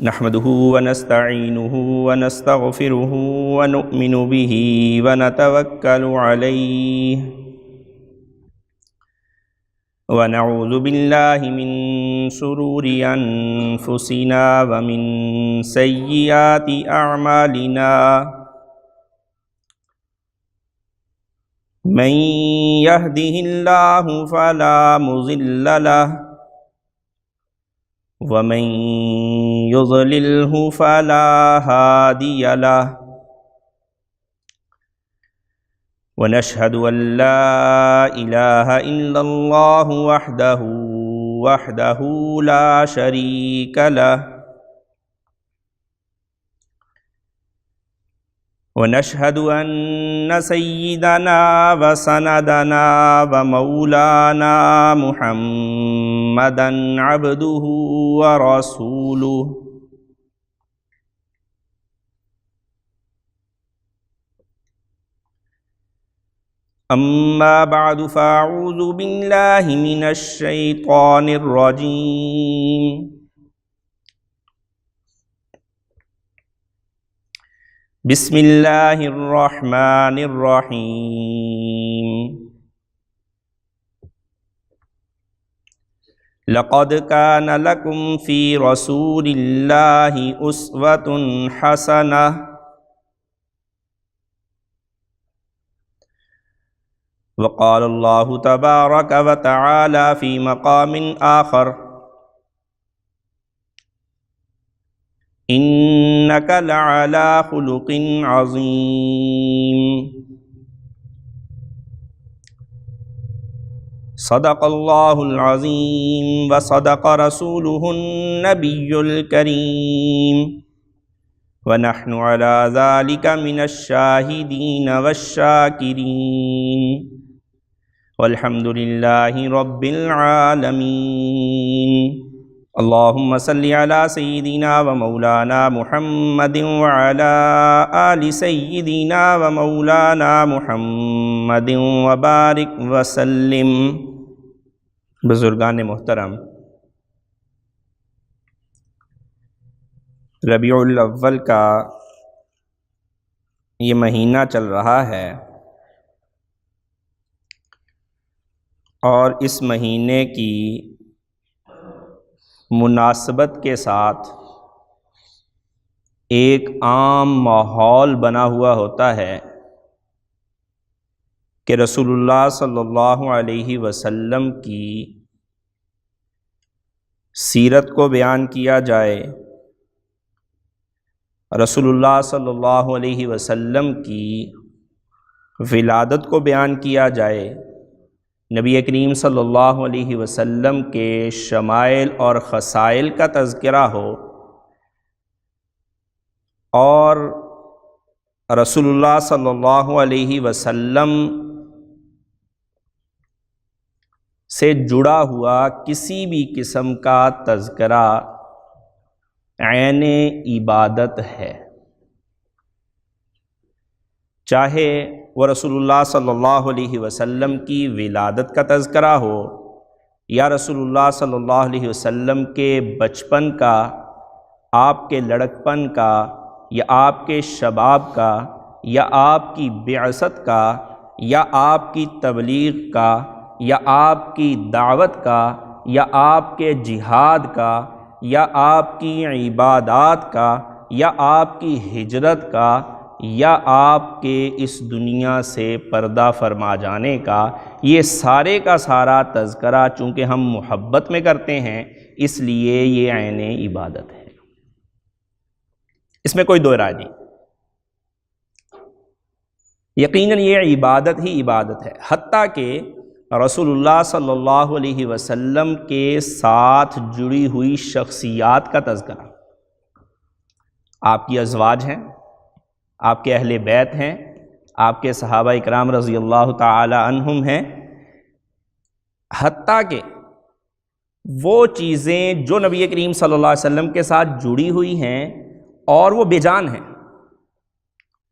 نحمده ونستعينه ونستغفره ونؤمن به ونتوكل عليه ونعوذ بالله من شرور أنفسنا ومن سيئات أعمالنا من يهده الله فلا مضل له ومن يضلله فلا هادي له ونشهد أن لا إله إلا الله وحده لا شريك له ونشهد أن سيدنا وسندنا ومولانا محمدا عبده ورسوله أما بعد فأعوذ بالله من الشيطان الرجيم بسم الله الرحمن الرحيم لقد كان لكم في رسول الله أسوة حسنة وقال الله تبارك وتعالى في مقام آخر إنك لعلى خلق عظيم صدق الله العظيم وصدق رسوله النبي الكريم ونحن على ذلك من الشاهدين والشاكرين والحمد لله رب العالمين اللهم صل على سيدنا ومولانا محمد وعلى آل سيدنا ومولانا محمد وبارك وسلم۔ بزرگان محترم، ربیع الاول کا یہ مہینہ چل رہا ہے اور اس مہینے کی مناسبت کے ساتھ ایک عام ماحول بنا ہوا ہوتا ہے کہ رسول اللہ صلی اللہ علیہ وسلم کی سیرت کو بیان کیا جائے، رسول اللہ صلی اللہ علیہ وسلم کی ولادت کو بیان کیا جائے، نبی کریم صلی اللہ علیہ وسلم کے شمائل اور خصائل کا تذکرہ ہو، اور رسول اللہ صلی اللہ علیہ وسلم سے جڑا ہوا کسی بھی قسم کا تذکرہ عین عبادت ہے، چاہے وہ رسول اللہ صلی اللہ علیہ وسلم کی ولادت کا تذکرہ ہو یا رسول اللہ صلی اللہ علیہ وسلم کے بچپن کا، آپ کے لڑکپن کا، یا آپ کے شباب کا، یا آپ کی بعثت کا، یا آپ کی تبلیغ کا، یا آپ کی دعوت کا، یا آپ کے جہاد کا، یا آپ کی عبادات کا، یا آپ کی ہجرت کا، یا آپ کے اس دنیا سے پردہ فرما جانے کا، یہ سارے کا سارا تذکرہ چونکہ ہم محبت میں کرتے ہیں اس لیے یہ عین عبادت ہے، اس میں کوئی دو رائے نہیں، یقیناً یہ عبادت ہی عبادت ہے۔ حتیٰ کہ رسول اللہ صلی اللہ علیہ وسلم کے ساتھ جڑی ہوئی شخصیات کا تذکرہ، آپ کی ازواج ہیں، آپ کے اہل بیت ہیں، آپ کے صحابہ اکرام رضی اللہ تعالی عنہم ہیں، حتیٰ کہ وہ چیزیں جو نبی کریم صلی اللہ علیہ وسلم کے ساتھ جڑی ہوئی ہیں اور وہ بے جان ہیں،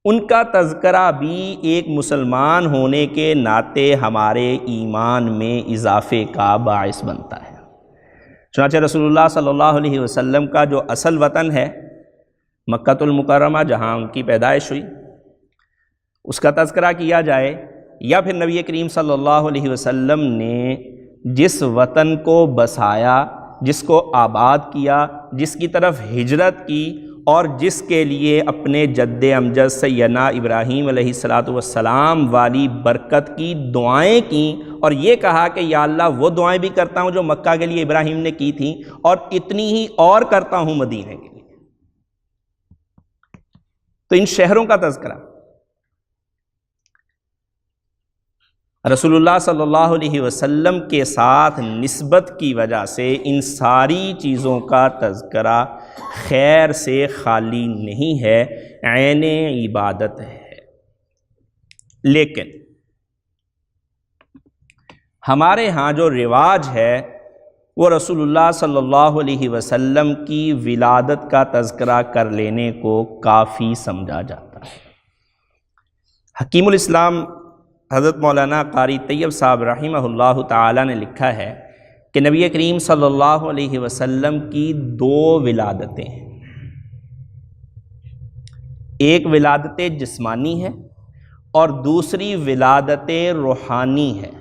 ان کا تذکرہ بھی ایک مسلمان ہونے کے ناطے ہمارے ایمان میں اضافے کا باعث بنتا ہے۔ چنانچہ رسول اللہ صلی اللہ علیہ وسلم کا جو اصل وطن ہے مکہ المکرمہ، جہاں ان کی پیدائش ہوئی، اس کا تذکرہ کیا جائے، یا پھر نبی کریم صلی اللہ علیہ وسلم نے جس وطن کو بسایا، جس کو آباد کیا، جس کی طرف ہجرت کی، اور جس کے لیے اپنے جد امجد سیدنا ابراہیم علیہ السلام والی برکت کی دعائیں کیں، اور یہ کہا کہ یا اللہ وہ دعائیں بھی کرتا ہوں جو مکہ کے لیے ابراہیم نے کی تھیں، اور اتنی ہی اور کرتا ہوں مدینے کے لیے۔ تو ان شہروں کا تذکرہ رسول اللہ صلی اللہ علیہ وسلم کے ساتھ نسبت کی وجہ سے ان ساری چیزوں کا تذکرہ خیر سے خالی نہیں ہے، عین عبادت ہے۔ لیکن ہمارے ہاں جو رواج ہے وہ رسول اللہ صلی اللہ علیہ وسلم کی ولادت کا تذکرہ کر لینے کو کافی سمجھا جاتا ہے۔ حکیم الاسلام حضرت مولانا قاری طیب صاحب رحمہ اللہ تعالی نے لکھا ہے کہ نبی کریم صلی اللہ علیہ وسلم کی دو ولادتیں ہیں، ایک ولادت جسمانی ہے اور دوسری ولادت روحانی ہے۔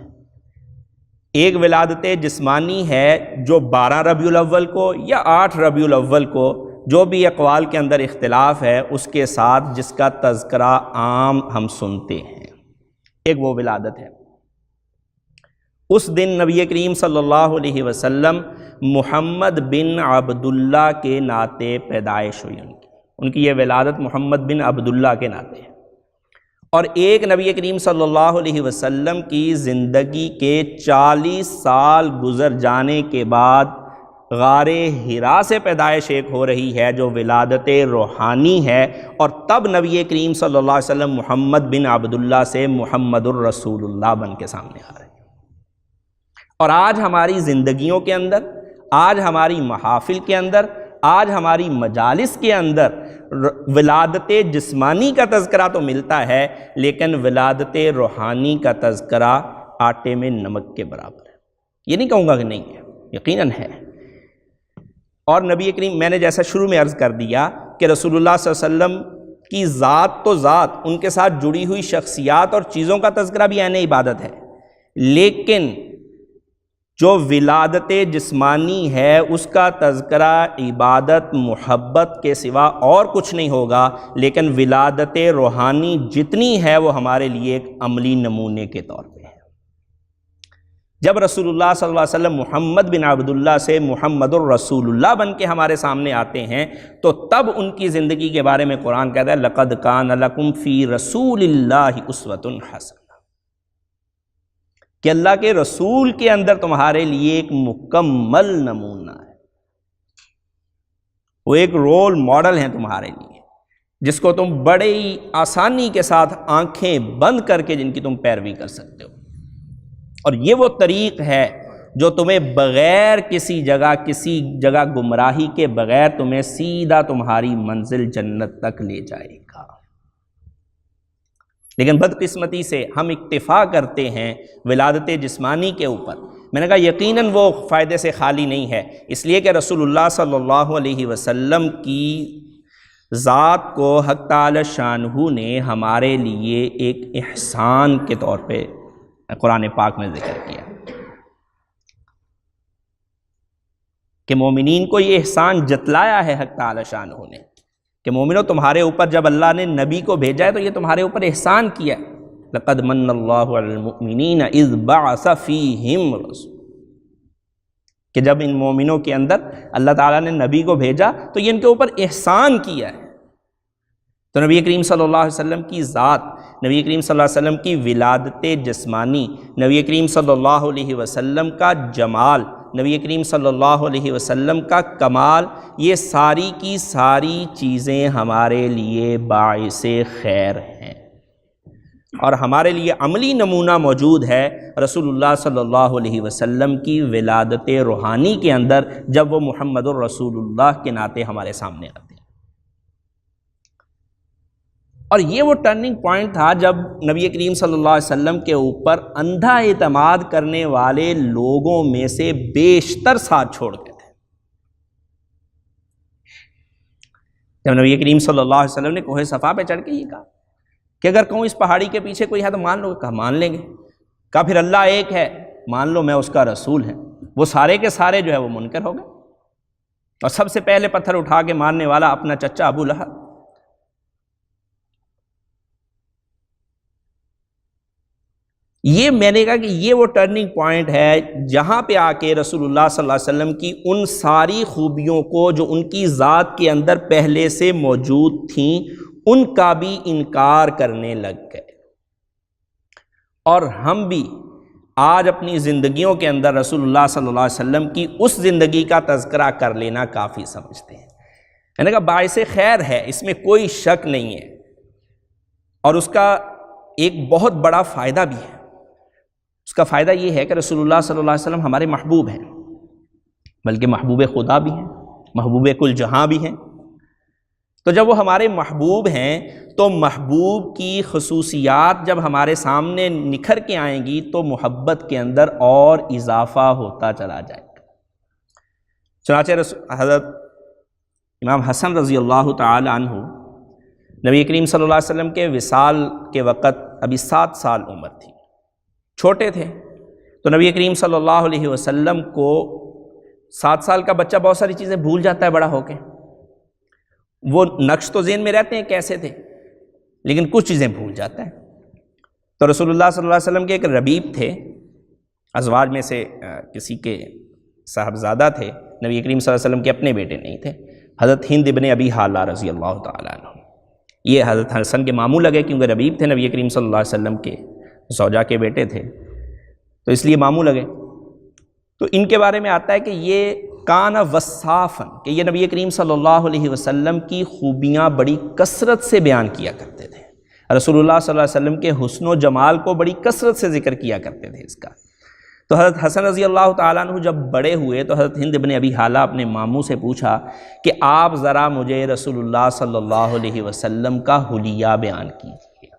ایک ولادت جسمانی ہے جو 12 ربیع الاول کو یا 8 ربیع الاول کو، جو بھی اقوال کے اندر اختلاف ہے، اس کے ساتھ جس کا تذکرہ عام ہم سنتے ہیں، ایک وہ ولادت ہے۔ اس دن نبی کریم صلی اللہ علیہ وسلم محمد بن عبداللہ کے ناطے پیدائش ہوئی، ان کی یہ ولادت محمد بن عبداللہ کے ناطے ہے۔ اور ایک نبی کریم صلی اللہ علیہ وسلم کی زندگی کے 40 سال گزر جانے کے بعد غار حرا سے پیدائش ایک ہو رہی ہے جو ولادت روحانی ہے، اور تب نبی کریم صلی اللہ علیہ وسلم محمد بن عبداللہ سے محمد الرسول اللہ بن کے سامنے آ رہے ہیں۔ اور آج ہماری زندگیوں کے اندر، آج ہماری محافل کے اندر، آج ہماری مجالس کے اندر ولادت جسمانی کا تذکرہ تو ملتا ہے، لیکن ولادت روحانی کا تذکرہ آٹے میں نمک کے برابر ہے۔ یہ نہیں کہوں گا کہ نہیں ہے، یقیناً ہے۔ اور نبی کریم، میں نے جیسا شروع میں عرض کر دیا کہ رسول اللہ صلی اللہ علیہ وسلم کی ذات تو ذات، ان کے ساتھ جڑی ہوئی شخصیات اور چیزوں کا تذکرہ بھی عین عبادت ہے، لیکن جو ولادت جسمانی ہے اس کا تذکرہ عبادت محبت کے سوا اور کچھ نہیں ہوگا، لیکن ولادت روحانی جتنی ہے وہ ہمارے لیے ایک عملی نمونے کے طور پہ ہے۔ جب رسول اللہ صلی اللہ علیہ وسلم محمد بن عبداللہ سے محمد الرسول اللہ بن کے ہمارے سامنے آتے ہیں، تو تب ان کی زندگی کے بارے میں قرآن کہتا ہے لَقَدْ كَانَ لَكُمْ فِي رَسُولِ اللَّهِ أُسْوَةٌ حَسَنَةٌ، کہ اللہ کے رسول کے اندر تمہارے لیے ایک مکمل نمونہ ہے، وہ ایک رول ماڈل ہیں تمہارے لیے، جس کو تم بڑے ہی آسانی کے ساتھ آنکھیں بند کر کے جن کی تم پیروی کر سکتے ہو۔ اور یہ وہ طریق ہے جو تمہیں بغیر کسی جگہ گمراہی کے بغیر تمہیں سیدھا تمہاری منزل جنت تک لے جائے گا۔ لیکن بدقسمتی سے ہم اکتفا کرتے ہیں ولادت جسمانی کے اوپر۔ میں نے کہا یقیناً وہ فائدے سے خالی نہیں ہے، اس لیے کہ رسول اللہ صلی اللہ علیہ وسلم کی ذات کو حق تعالی شانہ نے ہمارے لیے ایک احسان کے طور پہ قرآن پاک میں ذکر کیا کہ مومنین کو یہ احسان جتلایا ہے حق تعالی شانہ نے کہ مومنو تمہارے اوپر جب اللہ نے نبی کو بھیجا ہے تو یہ تمہارے اوپر احسان کیا ہے۔ لَقَدْ مَنَّ اللَّهُ عَلَى الْمُؤْمِنِينَ إِذْ بَعَثَ فِيهِمْ رَسُولًا، کہ جب ان مومنوں کے اندر اللہ تعالیٰ نے نبی کو بھیجا تو یہ ان کے اوپر احسان کیا ہے۔ تو نبی کریم صلی اللہ علیہ وسلم کی ذات، نبی کریم صلی اللہ علیہ وسلم کی ولادت جسمانی، نبی کریم صلی اللہ علیہ وسلم کا جمال، نبی کریم صلی اللہ علیہ وسلم کا کمال، یہ ساری کی ساری چیزیں ہمارے لیے باعث خیر ہیں، اور ہمارے لیے عملی نمونہ موجود ہے رسول اللہ صلی اللہ علیہ وسلم کی ولادت روحانی کے اندر، جب وہ محمد الرسول اللہ کے ناطے ہمارے سامنے آتے ہیں۔ اور یہ وہ ٹرننگ پوائنٹ تھا جب نبی کریم صلی اللہ علیہ وسلم کے اوپر اندھا اعتماد کرنے والے لوگوں میں سے بیشتر ساتھ چھوڑ گئے تھے۔ جب نبی کریم صلی اللہ علیہ وسلم نے کوہ صفا پہ چڑھ کے یہ کہا کہ اگر کہوں اس پہاڑی کے پیچھے کوئی ہے تو مان لو گے؟ کہا مان لیں گے۔ کہا پھر اللہ ایک ہے، مان لو میں اس کا رسول ہے۔ وہ سارے کے سارے جو ہے وہ منکر ہو گئے، اور سب سے پہلے پتھر اٹھا کے مارنے والا اپنا چچا ابو لہب۔ یہ میں نے کہا کہ یہ وہ ٹرننگ پوائنٹ ہے جہاں پہ آ کے رسول اللہ صلی اللہ علیہ وسلم کی ان ساری خوبیوں کو جو ان کی ذات کے اندر پہلے سے موجود تھیں ان کا بھی انکار کرنے لگ گئے۔ اور ہم بھی آج اپنی زندگیوں کے اندر رسول اللہ صلی اللہ علیہ وسلم کی اس زندگی کا تذکرہ کر لینا کافی سمجھتے ہیں۔ میں نے کہا باعث خیر ہے، اس میں کوئی شک نہیں ہے، اور اس کا ایک بہت بڑا فائدہ بھی ہے۔ اس کا فائدہ یہ ہے کہ رسول اللہ صلی اللہ علیہ وسلم ہمارے محبوب ہیں، بلکہ محبوب خدا بھی ہیں، محبوب کل جہاں بھی ہیں۔ تو جب وہ ہمارے محبوب ہیں تو محبوب کی خصوصیات جب ہمارے سامنے نکھر کے آئیں گی تو محبت کے اندر اور اضافہ ہوتا چلا جائے گا۔ چنانچہ حضرت امام حسن رضی اللہ تعالی عنہ نبی کریم صلی اللہ علیہ وسلم کے وصال کے وقت ابھی 7 سال عمر تھی، چھوٹے تھے۔ تو نبی کریم صلی اللہ علیہ وسلم کو 7 سال کا بچہ بہت ساری چیزیں بھول جاتا ہے بڑا ہو کے، وہ نقش تو ذہن میں رہتے ہیں کیسے تھے، لیکن کچھ چیزیں بھول جاتا ہے۔ تو رسول اللہ صلی اللہ علیہ وسلم کے ایک ربیب تھے، ازواج میں سے کسی کے صاحبزادہ تھے، نبی کریم صلی اللہ علیہ وسلم کے اپنے بیٹے نہیں تھے، حضرت ہند ابن ابی حالہ رضی اللہ تعالیٰ عنہ۔ یہ حضرت حسن کے ماموں لگے کیونکہ ربیب تھے نبی کریم صلی اللہ علیہ وسلم کے، زوجہ کے بیٹے تھے، تو اس لیے ماموں لگے۔ تو ان کے بارے میں آتا ہے کہ یہ کان وصافن، کہ یہ نبی کریم صلی اللہ علیہ وسلم کی خوبیاں بڑی کثرت سے بیان کیا کرتے تھے، رسول اللہ صلی اللہ علیہ وسلم کے حسن و جمال کو بڑی کثرت سے ذکر کیا کرتے تھے اس کا۔ تو حضرت حسن رضی اللہ تعالیٰ عنہ جب بڑے ہوئے تو حضرت ہند ابن ابی حالہ اپنے ماموں سے پوچھا کہ آپ ذرا مجھے رسول اللہ صلی اللہ علیہ وسلم کا حلیہ بیان کیجیے۔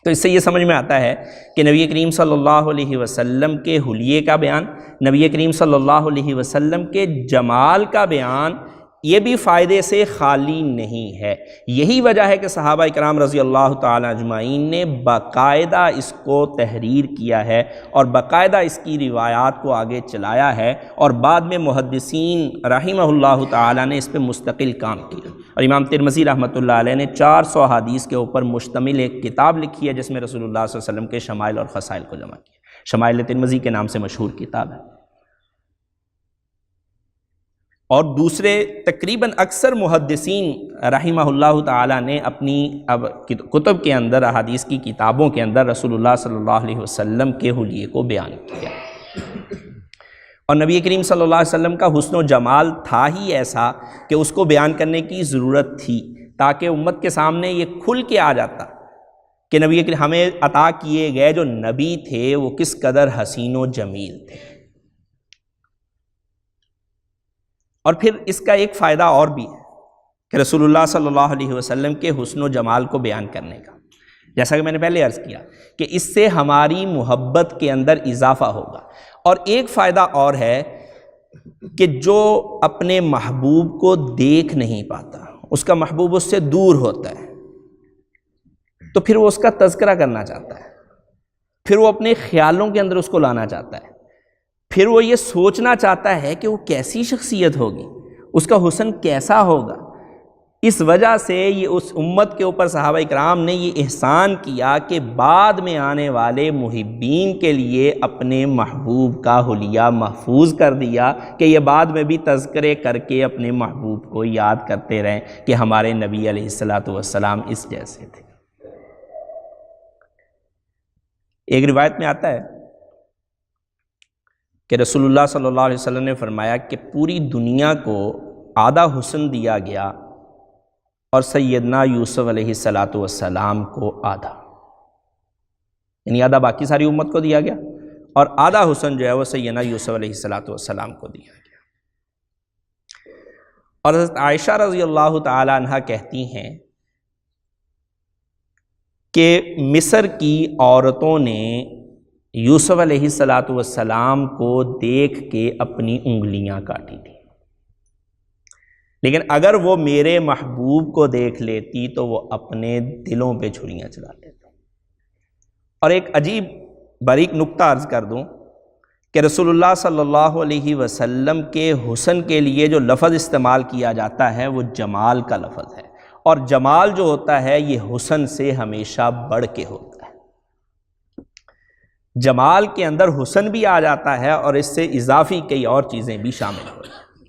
تو اس سے یہ سمجھ میں آتا ہے کہ نبی کریم صلی اللہ علیہ وسلم کے حلیے کا بیان، نبی کریم صلی اللہ علیہ وسلم کے جمال کا بیان، یہ بھی فائدے سے خالی نہیں ہے۔ یہی وجہ ہے کہ صحابہ اکرام رضی اللہ تعالی اجمعین نے باقاعدہ اس کو تحریر کیا ہے اور باقاعدہ اس کی روایات کو آگے چلایا ہے، اور بعد میں محدثین رحمہ اللہ تعالی نے اس پہ مستقل کام کیا۔ اور امام ترمذی رحمۃ اللہ علیہ نے 400 احادیث کے اوپر مشتمل ایک کتاب لکھی ہے جس میں رسول اللہ صلی اللہ علیہ وسلم کے شمائل اور فضائل کو جمع کیا۔ شمائل ترمذی کے نام سے مشہور کتاب ہے۔ اور دوسرے تقریباً اکثر محدثین رحمہ اللہ تعالی نے اپنی اب کتب کے اندر، احادیث کی کتابوں کے اندر رسول اللہ صلی اللہ علیہ وسلم کے حلیے کو بیان کیا۔ اور نبی کریم صلی اللہ علیہ وسلم کا حسن و جمال تھا ہی ایسا کہ اس کو بیان کرنے کی ضرورت تھی، تاکہ امت کے سامنے یہ کھل کے آ جاتا کہ نبی کریم ہمیں عطا کیے گئے جو نبی تھے وہ کس قدر حسین و جمیل تھے۔ اور پھر اس کا ایک فائدہ اور بھی ہے کہ رسول اللہ صلی اللہ علیہ وسلم کے حسن و جمال کو بیان کرنے کا، جیسا کہ میں نے پہلے عرض کیا کہ اس سے ہماری محبت کے اندر اضافہ ہوگا۔ اور ایک فائدہ اور ہے کہ جو اپنے محبوب کو دیکھ نہیں پاتا، اس کا محبوب اس سے دور ہوتا ہے، تو پھر وہ اس کا تذکرہ کرنا چاہتا ہے، پھر وہ اپنے خیالوں کے اندر اس کو لانا چاہتا ہے، پھر وہ یہ سوچنا چاہتا ہے کہ وہ کیسی شخصیت ہوگی، اس کا حسن کیسا ہوگا۔ اس وجہ سے یہ اس امت کے اوپر صحابہ اکرام نے یہ احسان کیا کہ بعد میں آنے والے محبین کے لیے اپنے محبوب کا حلیہ محفوظ کر دیا کہ یہ بعد میں بھی تذکرے کر کے اپنے محبوب کو یاد کرتے رہیں کہ ہمارے نبی علیہ الصلوۃ والسلام اس جیسے تھے۔ ایک روایت میں آتا ہے کہ رسول اللہ صلی اللہ علیہ وسلم نے فرمایا کہ پوری دنیا کو آدھا حسن دیا گیا اور سیدنا یوسف علیہ الصلوۃ والسلام کو آدھا، یعنی آدھا باقی ساری امت کو دیا گیا اور آدھا حسن جو ہے وہ سیدنا یوسف علیہ الصلوۃ والسلام کو دیا گیا۔ اور حضرت عائشہ رضی اللہ تعالی عنہا کہتی ہیں کہ مصر کی عورتوں نے یوسف علیہ الصلوۃ والسلام کو دیکھ کے اپنی انگلیاں کاٹی تھیں۔ لیکن اگر وہ میرے محبوب کو دیکھ لیتی تو وہ اپنے دلوں پہ چھریاں چلا لیتی۔ اور ایک عجیب باریک نکتہ عرض کر دوں کہ رسول اللہ صلی اللہ علیہ وسلم کے حسن کے لیے جو لفظ استعمال کیا جاتا ہے وہ جمال کا لفظ ہے، اور جمال جو ہوتا ہے یہ حسن سے ہمیشہ بڑھ کے ہوتا ہے۔ جمال کے اندر حسن بھی آ جاتا ہے اور اس سے اضافی کئی اور چیزیں بھی شامل ہو جاتی ہیں۔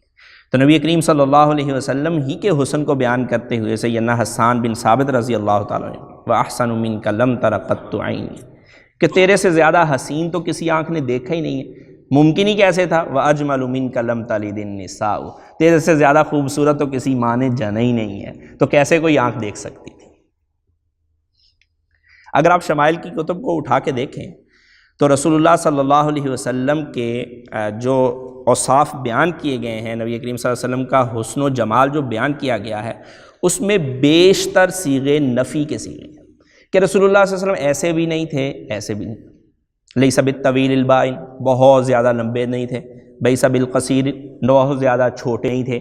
تو نبی کریم صلی اللہ علیہ وسلم ہی کے حسن کو بیان کرتے ہوئے سیدنا حسان بن ثابت رضی اللہ تعالیٰ عنہ وَأَحْسَنُ مِنْكَ لَمْ تَرَ قَطُّ عَيْنِي، کہ تیرے سے زیادہ حسین تو کسی آنکھ نے دیکھا ہی نہیں ہے۔ ممکن ہی کیسے تھا؟ وَأَجْمَلُ مِنْكَ لَمْ تَلِدِ النِّسَاءُ، تیرے سے زیادہ خوبصورت تو کسی ماں نے جنا ہی نہیں ہے، تو کیسے کوئی آنکھ دیکھ سکتی تھی؟ اگر آپ شمائل کی کتب کو اٹھا کے دیکھیں تو رسول اللہ صلی اللہ علیہ وسلم کے جو اوصاف بیان کیے گئے ہیں، نبی کریم صلی اللہ علیہ وسلم کا حسن و جمال جو بیان کیا گیا ہے، اس میں بیشتر صیغے نفی کے صیغے ہیں کہ رسول اللہ صلی اللہ علیہ وسلم ایسے بھی نہیں تھے، ایسے بھی نہیں، لیس بالطویل البائن، بہت زیادہ لمبے نہیں تھے، بیس بالقصیر، بہت زیادہ چھوٹے نہیں تھے،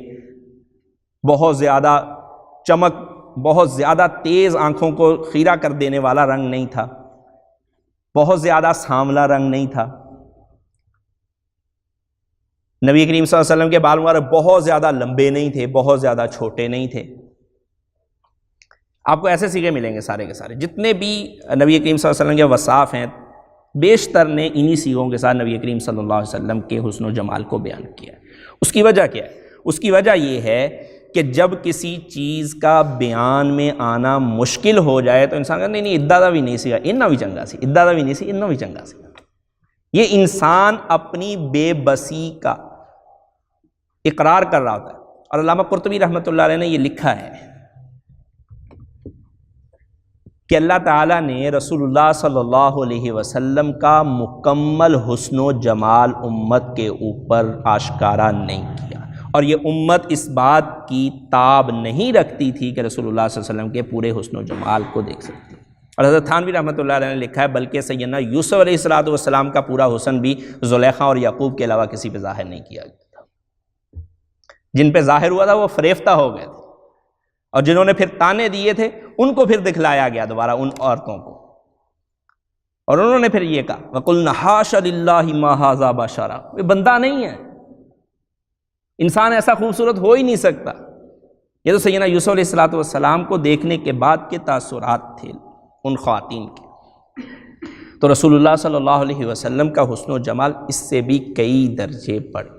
بہت زیادہ چمک، بہت زیادہ تیز آنکھوں کو خیرہ کر دینے والا رنگ نہیں تھا، بہت زیادہ سانولا رنگ نہیں تھا۔ نبی کریم صلی اللہ علیہ وسلم کے بال مبارک بہت زیادہ لمبے نہیں تھے، بہت زیادہ چھوٹے نہیں تھے۔ آپ کو ایسے صیغے ملیں گے سارے کے سارے، جتنے بھی نبی کریم صلی اللہ علیہ وسلم کے وصاف ہیں بیشتر نے انہی صیغوں کے ساتھ نبی کریم صلی اللہ علیہ وسلم کے حسن و جمال کو بیان کیا ہے۔ اس کی وجہ کیا ہے؟ اس کی وجہ یہ ہے کہ جب کسی چیز کا بیان میں آنا مشکل ہو جائے تو انسان کہتا نہیں ادھا دا بھی نہیں سی انہا بھی چنگا سی، ادھا دا بھی نہیں سی انہا بھی چنگا سی۔ یہ انسان اپنی بے بسی کا اقرار کر رہا ہوتا ہے، اور علامہ قرطبی رحمۃ اللہ علیہ نے یہ لکھا ہے کہ اللہ تعالیٰ نے رسول اللہ صلی اللہ علیہ وسلم کا مکمل حسن و جمال امت کے اوپر آشکارا نہیں کیا، اور یہ امت اس بات کی تاب نہیں رکھتی تھی کہ رسول اللہ صلی اللہ علیہ وسلم کے پورے حسن و جمال کو دیکھ سکتی۔ اور حضرت تھانوی رحمۃ اللہ علیہ نے لکھا ہے بلکہ سیدنا یوسف علیہ السلام کا پورا حسن بھی زلیخا اور یعقوب کے علاوہ کسی پہ ظاہر نہیں کیا گیا تھا۔ جن پہ ظاہر ہوا تھا وہ فریفتہ ہو گئے تھے، اور جنہوں نے پھر تانے دیے تھے ان کو پھر دکھلایا گیا دوبارہ ان عورتوں کو، اور انہوں نے پھر یہ کہا وَقُلْنَا حَاشَ لِلَّهِ مَا هَٰذَا بَشَرًا، یہ بندہ نہیں ہے، انسان ایسا خوبصورت ہو ہی نہیں سکتا۔ یہ تو سیدنا یوسف علیہ السلام کو دیکھنے کے بعد کے تاثرات تھے ان خواتین کے۔ تو رسول اللہ صلی اللہ علیہ وسلم کا حسن و جمال اس سے بھی کئی درجے بڑھ گیا،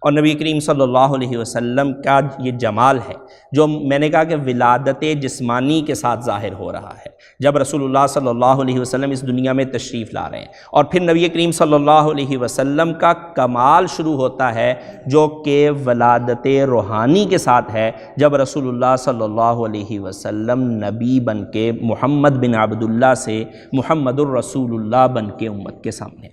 اور نبی کریم صلی اللہ علیہ وسلم کا یہ جمال ہے جو میں نے کہا کہ ولادت جسمانی کے ساتھ ظاہر ہو رہا ہے، جب رسول اللہ صلی اللہ علیہ وسلم اس دنیا میں تشریف لا رہے ہیں، اور پھر نبی کریم صلی اللہ علیہ وسلم کا کمال شروع ہوتا ہے جو کہ ولادت روحانی کے ساتھ ہے، جب رسول اللہ صلی اللہ علیہ وسلم نبی بن کے محمد بن عبداللہ سے محمد الرسول اللہ بن کے امت کے سامنے۔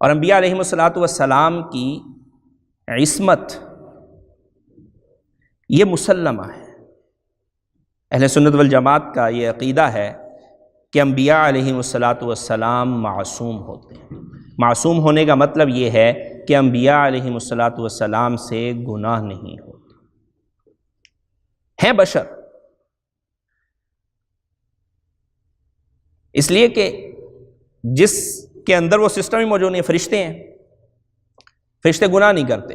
اور انبیاء علیہ السلام کی عصمت یہ مسلمہ ہے، اہل سنت والجماعت کا یہ عقیدہ ہے کہ انبیاء علیہ السلام معصوم ہوتے ہیں۔ معصوم ہونے کا مطلب یہ ہے کہ انبیاء علیہ السلام سے گناہ نہیں ہوتے، ہیں بشر، اس لیے کہ جس کے اندر وہ سسٹم ہی موجود نہیں ہے، فرشتے ہیں، فرشتے گناہ نہیں کرتے۔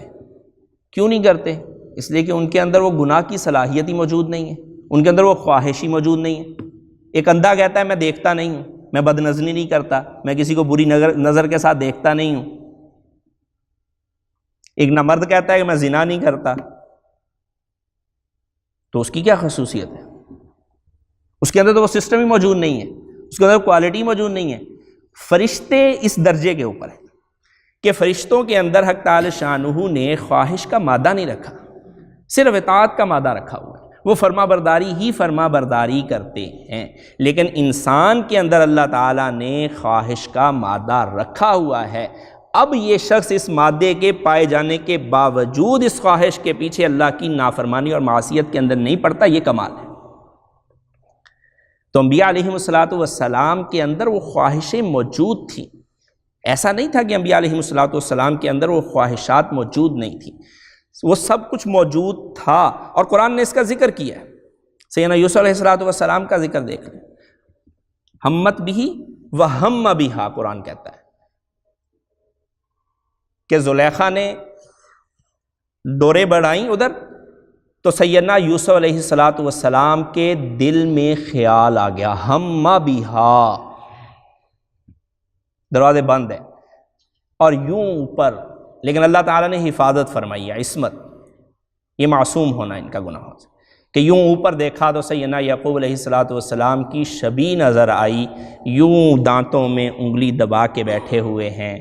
کیوں نہیں کرتے؟ اس لیے کہ ان کے اندر وہ گناہ کی صلاحیت ہی موجود نہیں ہے، ان کے اندر وہ خواہش ہی موجود نہیں ہے۔ ایک اندھا کہتا ہے میں دیکھتا نہیں ہوں، میں بد نظری نہیں کرتا، میں کسی کو بری نظر کے ساتھ دیکھتا نہیں ہوں۔ ایک نامرد کہتا ہے کہ میں زنا نہیں کرتا، تو اس کی کیا خصوصیت ہے؟ اس کے اندر تو وہ سسٹم ہی موجود نہیں ہے، اس کے اندر کوالٹی موجود نہیں ہے۔ فرشتے اس درجے کے اوپر ہیں کہ فرشتوں کے اندر حق تعالی شانہ نے خواہش کا مادہ نہیں رکھا، صرف اطاعت کا مادہ رکھا ہوا ہے، وہ فرما برداری ہی فرما برداری کرتے ہیں۔ لیکن انسان کے اندر اللہ تعالیٰ نے خواہش کا مادہ رکھا ہوا ہے۔ اب یہ شخص اس مادے کے پائے جانے کے باوجود اس خواہش کے پیچھے اللہ کی نافرمانی اور معصیت کے اندر نہیں پڑتا، یہ کمال ہے۔ تو انبیاء علیہ السلام کے اندر وہ خواہشیں موجود تھیں، ایسا نہیں تھا کہ انبیاء علیہم السلام کے اندر وہ خواہشات موجود نہیں تھی، وہ سب کچھ موجود تھا، اور قرآن نے اس کا ذکر کیا ہے۔ سیدنا یوسف علیہ السلام کا ذکر دیکھ لیں، ہمت بھی وہم بہا، قرآن کہتا ہے کہ زلیخا نے ڈورے بڑھائیں ادھر، تو سیدنا یوسف علیہ السلام کے دل میں خیال آ گیا، ہم بہا، دروازے بند ہیں اور یوں اوپر، لیکن اللہ تعالیٰ نے حفاظت فرمائی ہے، عصمت، یہ معصوم ہونا ان کا گناہوں سے، کہ یوں اوپر دیکھا تو سیدنا یعقوب علیہ السلام کی شبیہ نظر آئی، یوں دانتوں میں انگلی دبا کے بیٹھے ہوئے ہیں۔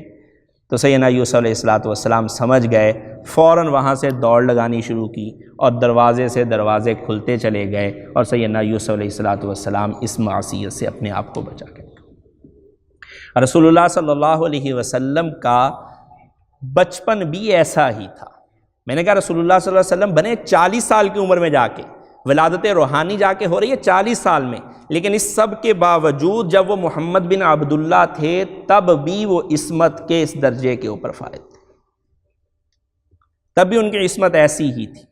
تو سیدنا یوسف علیہ السلام سمجھ گئے، فوراً وہاں سے دوڑ لگانی شروع کی اور دروازے سے دروازے کھلتے چلے گئے، اور سیدنا یوسف علیہ السلام اس معصیت سے اپنے آپ کو بچا گئے۔ رسول اللہ صلی اللہ علیہ وسلم کا بچپن بھی ایسا ہی تھا۔ میں نے کہا رسول اللہ صلی اللہ علیہ وسلم بنے 40 سال کی عمر میں جا کے، ولادت روحانی جا کے ہو رہی ہے 40 سال میں، لیکن اس سب کے باوجود جب وہ محمد بن عبداللہ تھے تب بھی وہ عصمت کے اس درجے کے اوپر فائز تھے، تب بھی ان کی عصمت ایسی ہی تھی۔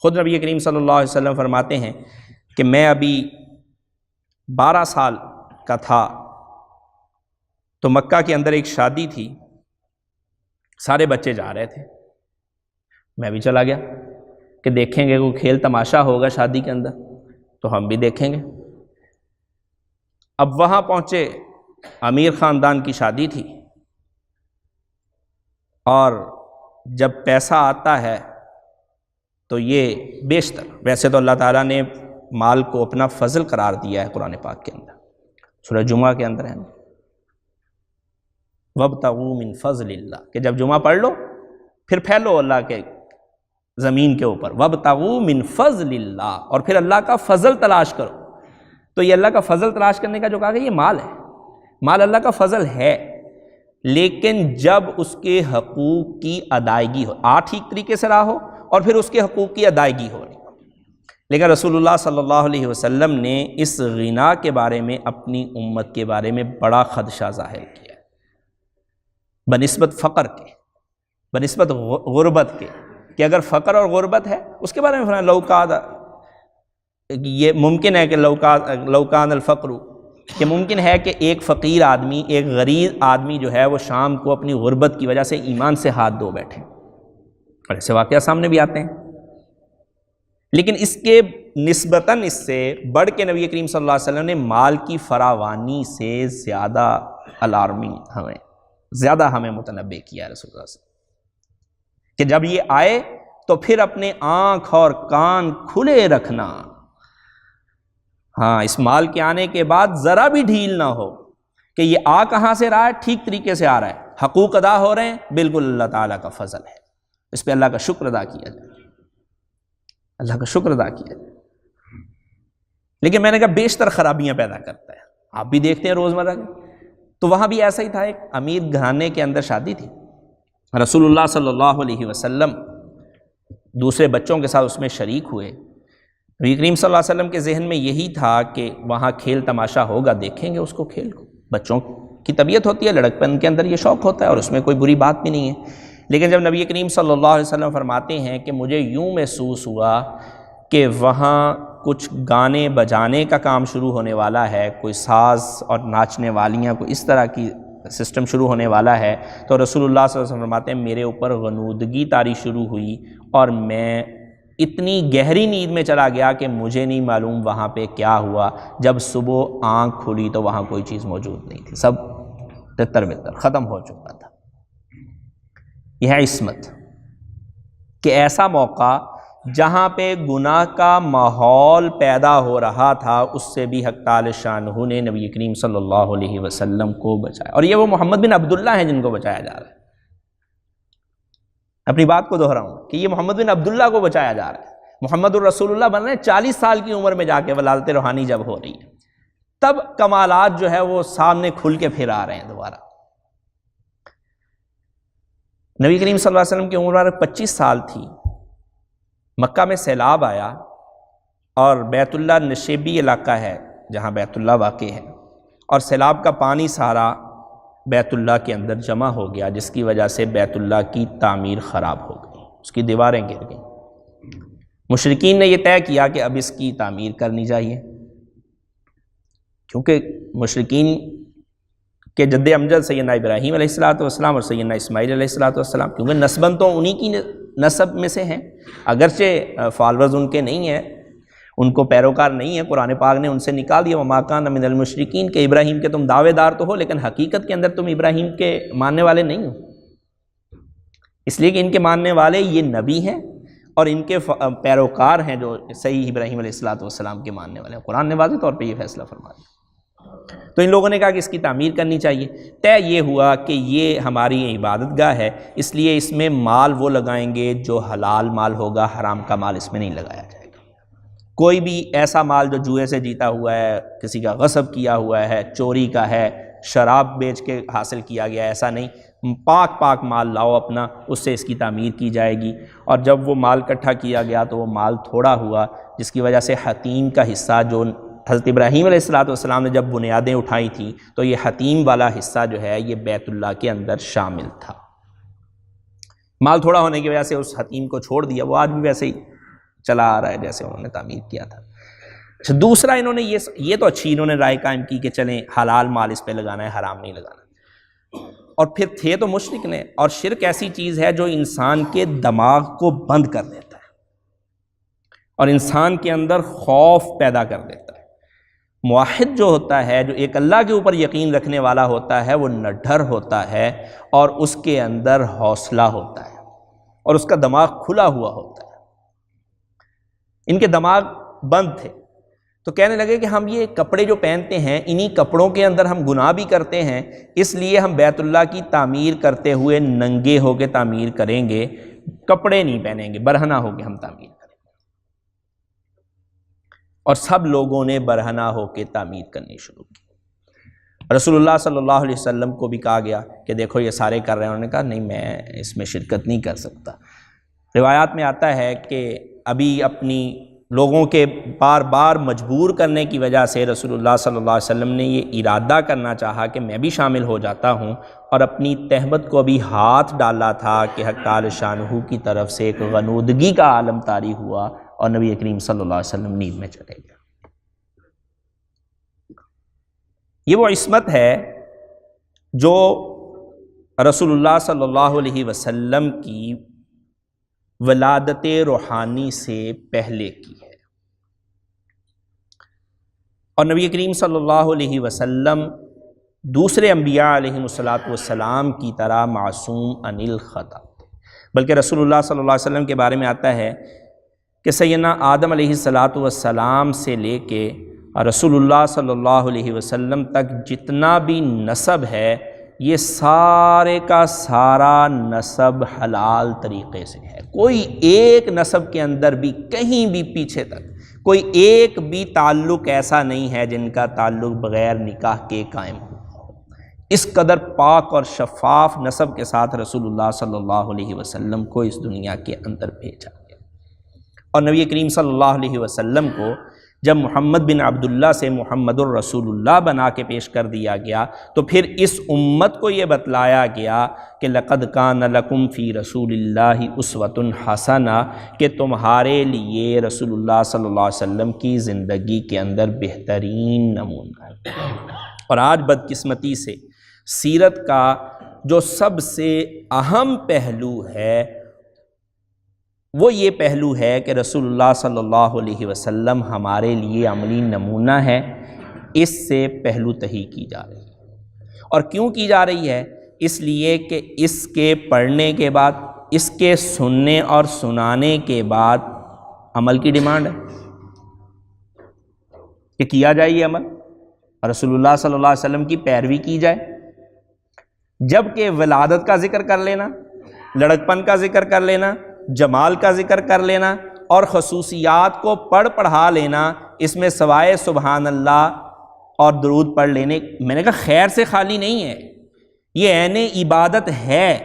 خود نبی کریم صلی اللہ علیہ وسلم فرماتے ہیں کہ میں ابھی 12 سال کا تھا تو مکہ کے اندر ایک شادی تھی، سارے بچے جا رہے تھے، میں بھی چلا گیا کہ دیکھیں گے کوئی کھیل تماشا ہوگا شادی کے اندر تو ہم بھی دیکھیں گے۔ اب وہاں پہنچے، امیر خاندان کی شادی تھی، اور جب پیسہ آتا ہے تو یہ بیشتر، ویسے تو اللہ تعالیٰ نے مال کو اپنا فضل قرار دیا ہے قرآن پاک کے اندر، سورہ جمعہ کے اندر ہے وَابْتَغُوا مِن فَضْلِ اللَّهِ، کہ جب جمعہ پڑھ لو پھر پھیلو اللہ کے زمین کے اوپر، وَابْتَغُوا مِن فَضْلِ اللَّهِ، اور پھر اللہ کا فضل تلاش کرو۔ تو یہ اللہ کا فضل تلاش کرنے کا جو کہا کہ یہ مال ہے، مال اللہ کا فضل ہے، لیکن جب اس کے حقوق کی ادائیگی ہو، ٹھیک طریقے سے رہا ہو، اور پھر اس کے حقوق کی ادائیگی ہو رہی۔ لیکن رسول اللہ صلی اللہ علیہ وسلم نے اس غنا کے بارے میں اپنی امت کے بارے میں بڑا خدشہ ظاہر کیا بنسبت فقر کے، بنسبت غربت کے، کہ اگر فقر اور غربت ہے اس کے بارے میں فرمایا لوکاد، یہ ممکن ہے کہ لوکان الفقر، کہ ممکن ہے کہ ایک فقیر آدمی، ایک غریب آدمی جو ہے وہ شام کو اپنی غربت کی وجہ سے ایمان سے ہاتھ دھو بیٹھے، اور ایسے واقعہ سامنے بھی آتے ہیں، لیکن اس کے نسبتاً اس سے بڑھ کے نبی کریم صلی اللہ علیہ وسلم نے مال کی فراوانی سے زیادہ الارمنگ ہمیں متنبہ کیا ہے رسول اللہ صلی اللہ علیہ وسلم، کہ جب یہ آئے تو پھر اپنے آنکھ اور کان کھلے رکھنا، ہاں اس مال کے آنے کے بعد ذرا بھی ڈھیل نہ ہو کہ یہ کہاں سے رہا ہے، ٹھیک طریقے سے آ رہا ہے، حقوق ادا ہو رہے ہیں، بالکل اللہ تعالیٰ کا فضل ہے، اس پہ اللہ کا شکر ادا کیا جائے، اللہ کا شکر ادا کیا جائے۔ لیکن میں نے کہا بیشتر خرابیاں پیدا کرتا ہے، آپ بھی دیکھتے ہیں روزمرہ کے، تو وہاں بھی ایسا ہی تھا، ایک امیر گھرانے کے اندر شادی تھی، رسول اللہ صلی اللہ علیہ وسلم دوسرے بچوں کے ساتھ اس میں شریک ہوئے۔ نبی کریم صلی اللہ علیہ وسلم کے ذہن میں یہی تھا کہ وہاں کھیل تماشا ہوگا، دیکھیں گے اس کو، کھیل کو، بچوں کی طبیعت ہوتی ہے، لڑکپن کے اندر یہ شوق ہوتا ہے اور اس میں کوئی بری بات بھی نہیں ہے۔ لیکن جب نبی کریم صلی اللہ علیہ وسلم فرماتے ہیں کہ مجھے یوں محسوس ہوا کہ وہاں کچھ گانے بجانے کا کام شروع ہونے والا ہے، کوئی ساز اور ناچنے والیاں، کوئی اس طرح کی سسٹم شروع ہونے والا ہے، تو رسول اللہ صلی اللہ علیہ وسلم فرماتے ہیں میرے اوپر غنودگی طاری شروع ہوئی، اور میں اتنی گہری نیند میں چلا گیا کہ مجھے نہیں معلوم وہاں پہ کیا ہوا، جب صبح آنکھ کھلی تو وہاں کوئی چیز موجود نہیں تھی، سب تتر بتر ختم ہو چکا تھا۔ یہ ہے عصمت، کہ ایسا موقع جہاں پہ گناہ کا ماحول پیدا ہو رہا تھا اس سے بھی حق تعالی شانہ نے نبی کریم صلی اللہ علیہ وسلم کو بچایا، اور یہ وہ محمد بن عبداللہ ہیں جن کو بچایا جا رہا ہے۔ اپنی بات کو دہراؤں کہ یہ محمد بن عبداللہ کو بچایا جا رہا ہے، محمد الرسول اللہ بن رہے ہیں 40 سال کی عمر میں جا کے، ولادت روحانی جب ہو رہی ہے تب کمالات جو ہے وہ سامنے کھل کے پھر آ رہے ہیں دوبارہ۔ نبی کریم صلی اللہ علیہ وسلم کی عمر 25 سال تھی، مکہ میں سیلاب آیا، اور بیت اللہ نشیبی علاقہ ہے جہاں بیت اللہ واقع ہے، اور سیلاب کا پانی سارا بیت اللہ کے اندر جمع ہو گیا، جس کی وجہ سے بیت اللہ کی تعمیر خراب ہو گئی، اس کی دیواریں گر گئیں۔ مشرکین نے یہ طے کیا کہ اب اس کی تعمیر کرنی چاہیے، کیونکہ مشرکین کے جد امجد سیدنا ابراہیم علیہ السلام اور سیدنا اسماعیل علیہ السلام، کیونکہ نسباً تو انہی کی نسب میں سے ہیں، اگرچہ فالورز ان کے نہیں ہیں، ان کو پیروکار نہیں ہے، قرآن پاک نے ان سے نکال دیا وما کان من المشرکین، کہ ابراہیم کے تم دعوے دار تو ہو لیکن حقیقت کے اندر تم ابراہیم کے ماننے والے نہیں ہو، اس لیے کہ ان کے ماننے والے یہ نبی ہیں اور ان کے پیروکار ہیں جو صحیح ابراہیم علیہ السلام کے ماننے والے ہیں۔ قرآن نے واضح طور پہ یہ فیصلہ فرما دیا۔ تو ان لوگوں نے کہا کہ اس کی تعمیر کرنی چاہیے۔ طے یہ ہوا کہ یہ ہماری عبادت گاہ ہے، اس لیے اس میں مال وہ لگائیں گے جو حلال مال ہوگا، حرام کا مال اس میں نہیں لگایا جائے گا۔ کوئی بھی ایسا مال جو جوئے سے جیتا ہوا ہے، کسی کا غصب کیا ہوا ہے، چوری کا ہے، شراب بیچ کے حاصل کیا گیا، ایسا نہیں، پاک مال لاؤ اپنا، اس سے اس کی تعمیر کی جائے گی۔ اور جب وہ مال اکٹھا کیا گیا تو وہ مال تھوڑا ہوا، جس کی وجہ سے حتیم کا حصہ، جو حضرت ابراہیم علیہ السلام نے جب بنیادیں اٹھائی تھیں تو یہ حتیم والا حصہ جو ہے یہ بیت اللہ کے اندر شامل تھا۔ مال تھوڑا ہونے کی وجہ سے اس حتیم کو چھوڑ دیا، وہ آج بھی ویسے ہی چلا آ رہا ہے جیسے انہوں نے تعمیر کیا تھا۔ اچھا، دوسرا انہوں نے یہ تو اچھی انہوں نے رائے قائم کی کہ چلیں حلال مال اس پہ لگانا ہے، حرام نہیں لگانا۔ اور پھر تھے تو مشرک نے، اور شرک ایسی چیز ہے جو انسان کے دماغ کو بند کر دیتا ہے اور انسان کے اندر خوف پیدا کر دیتا ہے۔ موحد جو ہوتا ہے، جو ایک اللہ کے اوپر یقین رکھنے والا ہوتا ہے، وہ نڈر ہوتا ہے اور اس کے اندر حوصلہ ہوتا ہے اور اس کا دماغ کھلا ہوا ہوتا ہے۔ ان کے دماغ بند تھے تو کہنے لگے کہ ہم یہ کپڑے جو پہنتے ہیں، انہی کپڑوں کے اندر ہم گناہ بھی کرتے ہیں، اس لیے ہم بیت اللہ کی تعمیر کرتے ہوئے ننگے ہو کے تعمیر کریں گے، کپڑے نہیں پہنیں گے، برہنہ ہو کے ہم تعمیر کریں گے۔ اور سب لوگوں نے برہنہ ہو کے تعمیر کرنی شروع کی۔ رسول اللہ صلی اللہ علیہ وسلم کو بھی کہا گیا کہ دیکھو یہ سارے کر رہے ہیں، انہوں نے کہا نہیں، میں اس میں شرکت نہیں کر سکتا۔ روایات میں آتا ہے کہ ابھی اپنی لوگوں کے بار بار مجبور کرنے کی وجہ سے رسول اللہ صلی اللہ علیہ وسلم نے یہ ارادہ کرنا چاہا کہ میں بھی شامل ہو جاتا ہوں، اور اپنی تہمت کو بھی ہاتھ ڈالا تھا کہ حق تعالی شانہ کی طرف سے ایک غنودگی کا عالم طاری ہوا اور نبی کریم صلی اللہ علیہ وسلم نیند میں چلے گئے۔ یہ وہ عصمت ہے جو رسول اللہ صلی اللہ علیہ وسلم کی ولادت روحانی سے پہلے کی ہے، اور نبی کریم صلی اللہ علیہ وسلم دوسرے انبیاء علیہ السلام کی طرح معصوم عن الخطا، بلکہ رسول اللہ صلی اللہ علیہ وسلم کے بارے میں آتا ہے کہ سیدنا آدم علیہ السلام سے لے کے رسول اللہ صلی اللہ علیہ وسلم تک جتنا بھی نسب ہے، یہ سارے کا سارا نسب حلال طریقے سے ہے۔ کوئی ایک نسب کے اندر بھی کہیں بھی پیچھے تک کوئی ایک بھی تعلق ایسا نہیں ہے جن کا تعلق بغیر نکاح کے قائم ہو۔ اس قدر پاک اور شفاف نسب کے ساتھ رسول اللہ صلی اللہ علیہ وسلم کو اس دنیا کے اندر بھیجا گیا، اور نبی کریم صلی اللہ علیہ وسلم کو جب محمد بن عبداللہ سے محمد الرسول اللہ بنا کے پیش کر دیا گیا تو پھر اس امت کو یہ بتلایا گیا کہ لقد کان لکم فی رسول اللہ اسوۃ حسنہ، کہ تمہارے لیے رسول اللہ صلی اللہ علیہ وسلم کی زندگی کے اندر بہترین نمونہ ہے۔ اور آج بدقسمتی سے سیرت کا جو سب سے اہم پہلو ہے وہ یہ پہلو ہے کہ رسول اللہ صلی اللہ علیہ وسلم ہمارے لیے عملی نمونہ ہے، اس سے پہلو تہی کی جا رہی ہے۔ اور کیوں کی جا رہی ہے؟ اس لیے کہ اس کے پڑھنے کے بعد، اس کے سننے اور سنانے کے بعد عمل کی ڈیمانڈ ہے کہ کیا جائے یہ عمل، رسول اللہ صلی اللہ علیہ وسلم کی پیروی کی جائے۔ جبکہ ولادت کا ذکر کر لینا، لڑکپن کا ذکر کر لینا، جمال کا ذکر کر لینا اور خصوصیات کو پڑھا لینا، اس میں سوائے سبحان اللہ اور درود پڑھ لینے، میں نے کہا خیر سے خالی نہیں ہے، یہ عین عبادت ہے،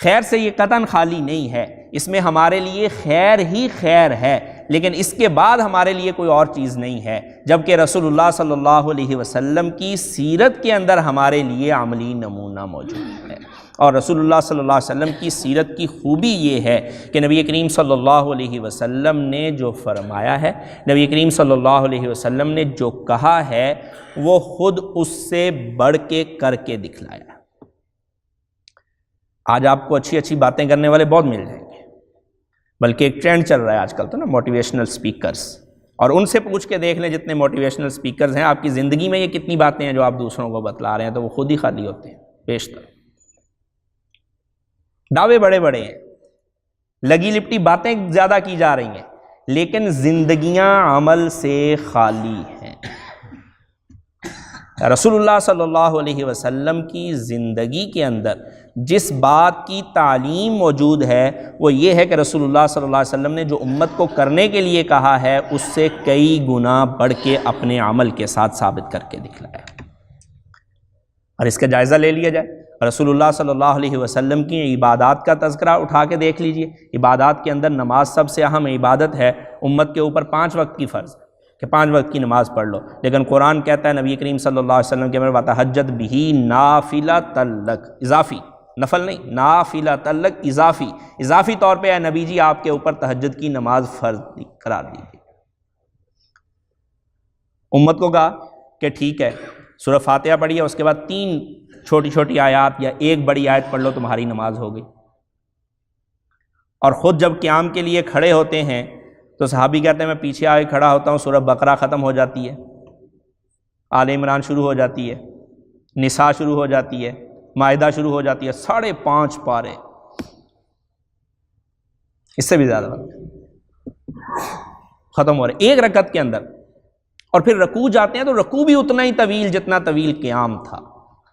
خیر سے یہ قطعاً خالی نہیں ہے۔ اس میں ہمارے لیے خیر ہی خیر ہے، لیکن اس کے بعد ہمارے لیے کوئی اور چیز نہیں ہے، جبکہ رسول اللہ صلی اللہ علیہ وسلم کی سیرت کے اندر ہمارے لیے عملی نمونہ موجود ہے۔ اور رسول اللہ صلی اللہ علیہ وسلم کی سیرت کی خوبی یہ ہے کہ نبی کریم صلی اللہ علیہ وسلم نے جو فرمایا ہے، نبی کریم صلی اللہ علیہ وسلم نے جو کہا ہے، وہ خود اس سے بڑھ کے کر کے دکھلایا ہے۔ آج آپ کو اچھی اچھی باتیں کرنے والے بہت مل جائیں گے، بلکہ ایک ٹرینڈ چل رہا ہے آج کل تو نا موٹیویشنل سپیکرز، اور ان سے پوچھ کے دیکھ لیں جتنے موٹیویشنل سپیکرز ہیں، آپ کی زندگی میں یہ کتنی باتیں ہیں جو آپ دوسروں کو بتلا رہے ہیں، تو وہ خود ہی خالی ہوتے ہیں بیشتر۔ دعوے بڑے بڑے ہیں، لگی لپٹی باتیں زیادہ کی جا رہی ہیں، لیکن زندگیاں عمل سے خالی ہیں۔ رسول اللہ صلی اللہ علیہ وسلم کی زندگی کے اندر جس بات کی تعلیم موجود ہے وہ یہ ہے کہ رسول اللہ صلی اللہ علیہ وسلم نے جو امت کو کرنے کے لیے کہا ہے اس سے کئی گنا بڑھ کے اپنے عمل کے ساتھ ثابت کر کے دکھلایا۔ اور اس کا جائزہ لے لیا جائے، رسول اللہ صلی اللہ علیہ وسلم کی عبادات کا تذکرہ اٹھا کے دیکھ لیجئے۔ عبادات کے اندر نماز سب سے اہم عبادت ہے، امت کے اوپر 5 وقت کی فرض کہ 5 وقت کی نماز پڑھ لو، لیکن قرآن کہتا ہے نبی کریم صلی اللہ علیہ وسلم کے میں وَتَہَجَّدْ بِهِ نَافِلَةً لَكَ، اضافی، نفل نہیں، نَافِلَةً لَكَ، اضافی طور پہ اے نبی جی آپ کے اوپر تہجد کی نماز فرض قرار دی گئی۔ امت کو کہا کہ ٹھیک ہے سورہ فاتحہ پڑھی ہے، اس کے بعد 3 چھوٹی چھوٹی آیات یا 1 بڑی آیت پڑھ لو، تمہاری نماز ہو گئی۔ اور خود جب قیام کے لیے کھڑے ہوتے ہیں تو صحابی کہتے ہیں میں پیچھے آگے کھڑا ہوتا ہوں، سورہ بقرہ ختم ہو جاتی ہے، آل عمران شروع ہو جاتی ہے، نساء شروع ہو جاتی ہے، مائدہ شروع ہو جاتی ہے، 5.5 پارے، اس سے بھی زیادہ ختم ہو رہے 1 رکعت کے اندر۔ اور پھر رکوع جاتے ہیں تو رکوع بھی اتنا ہی طویل جتنا طویل قیام تھا۔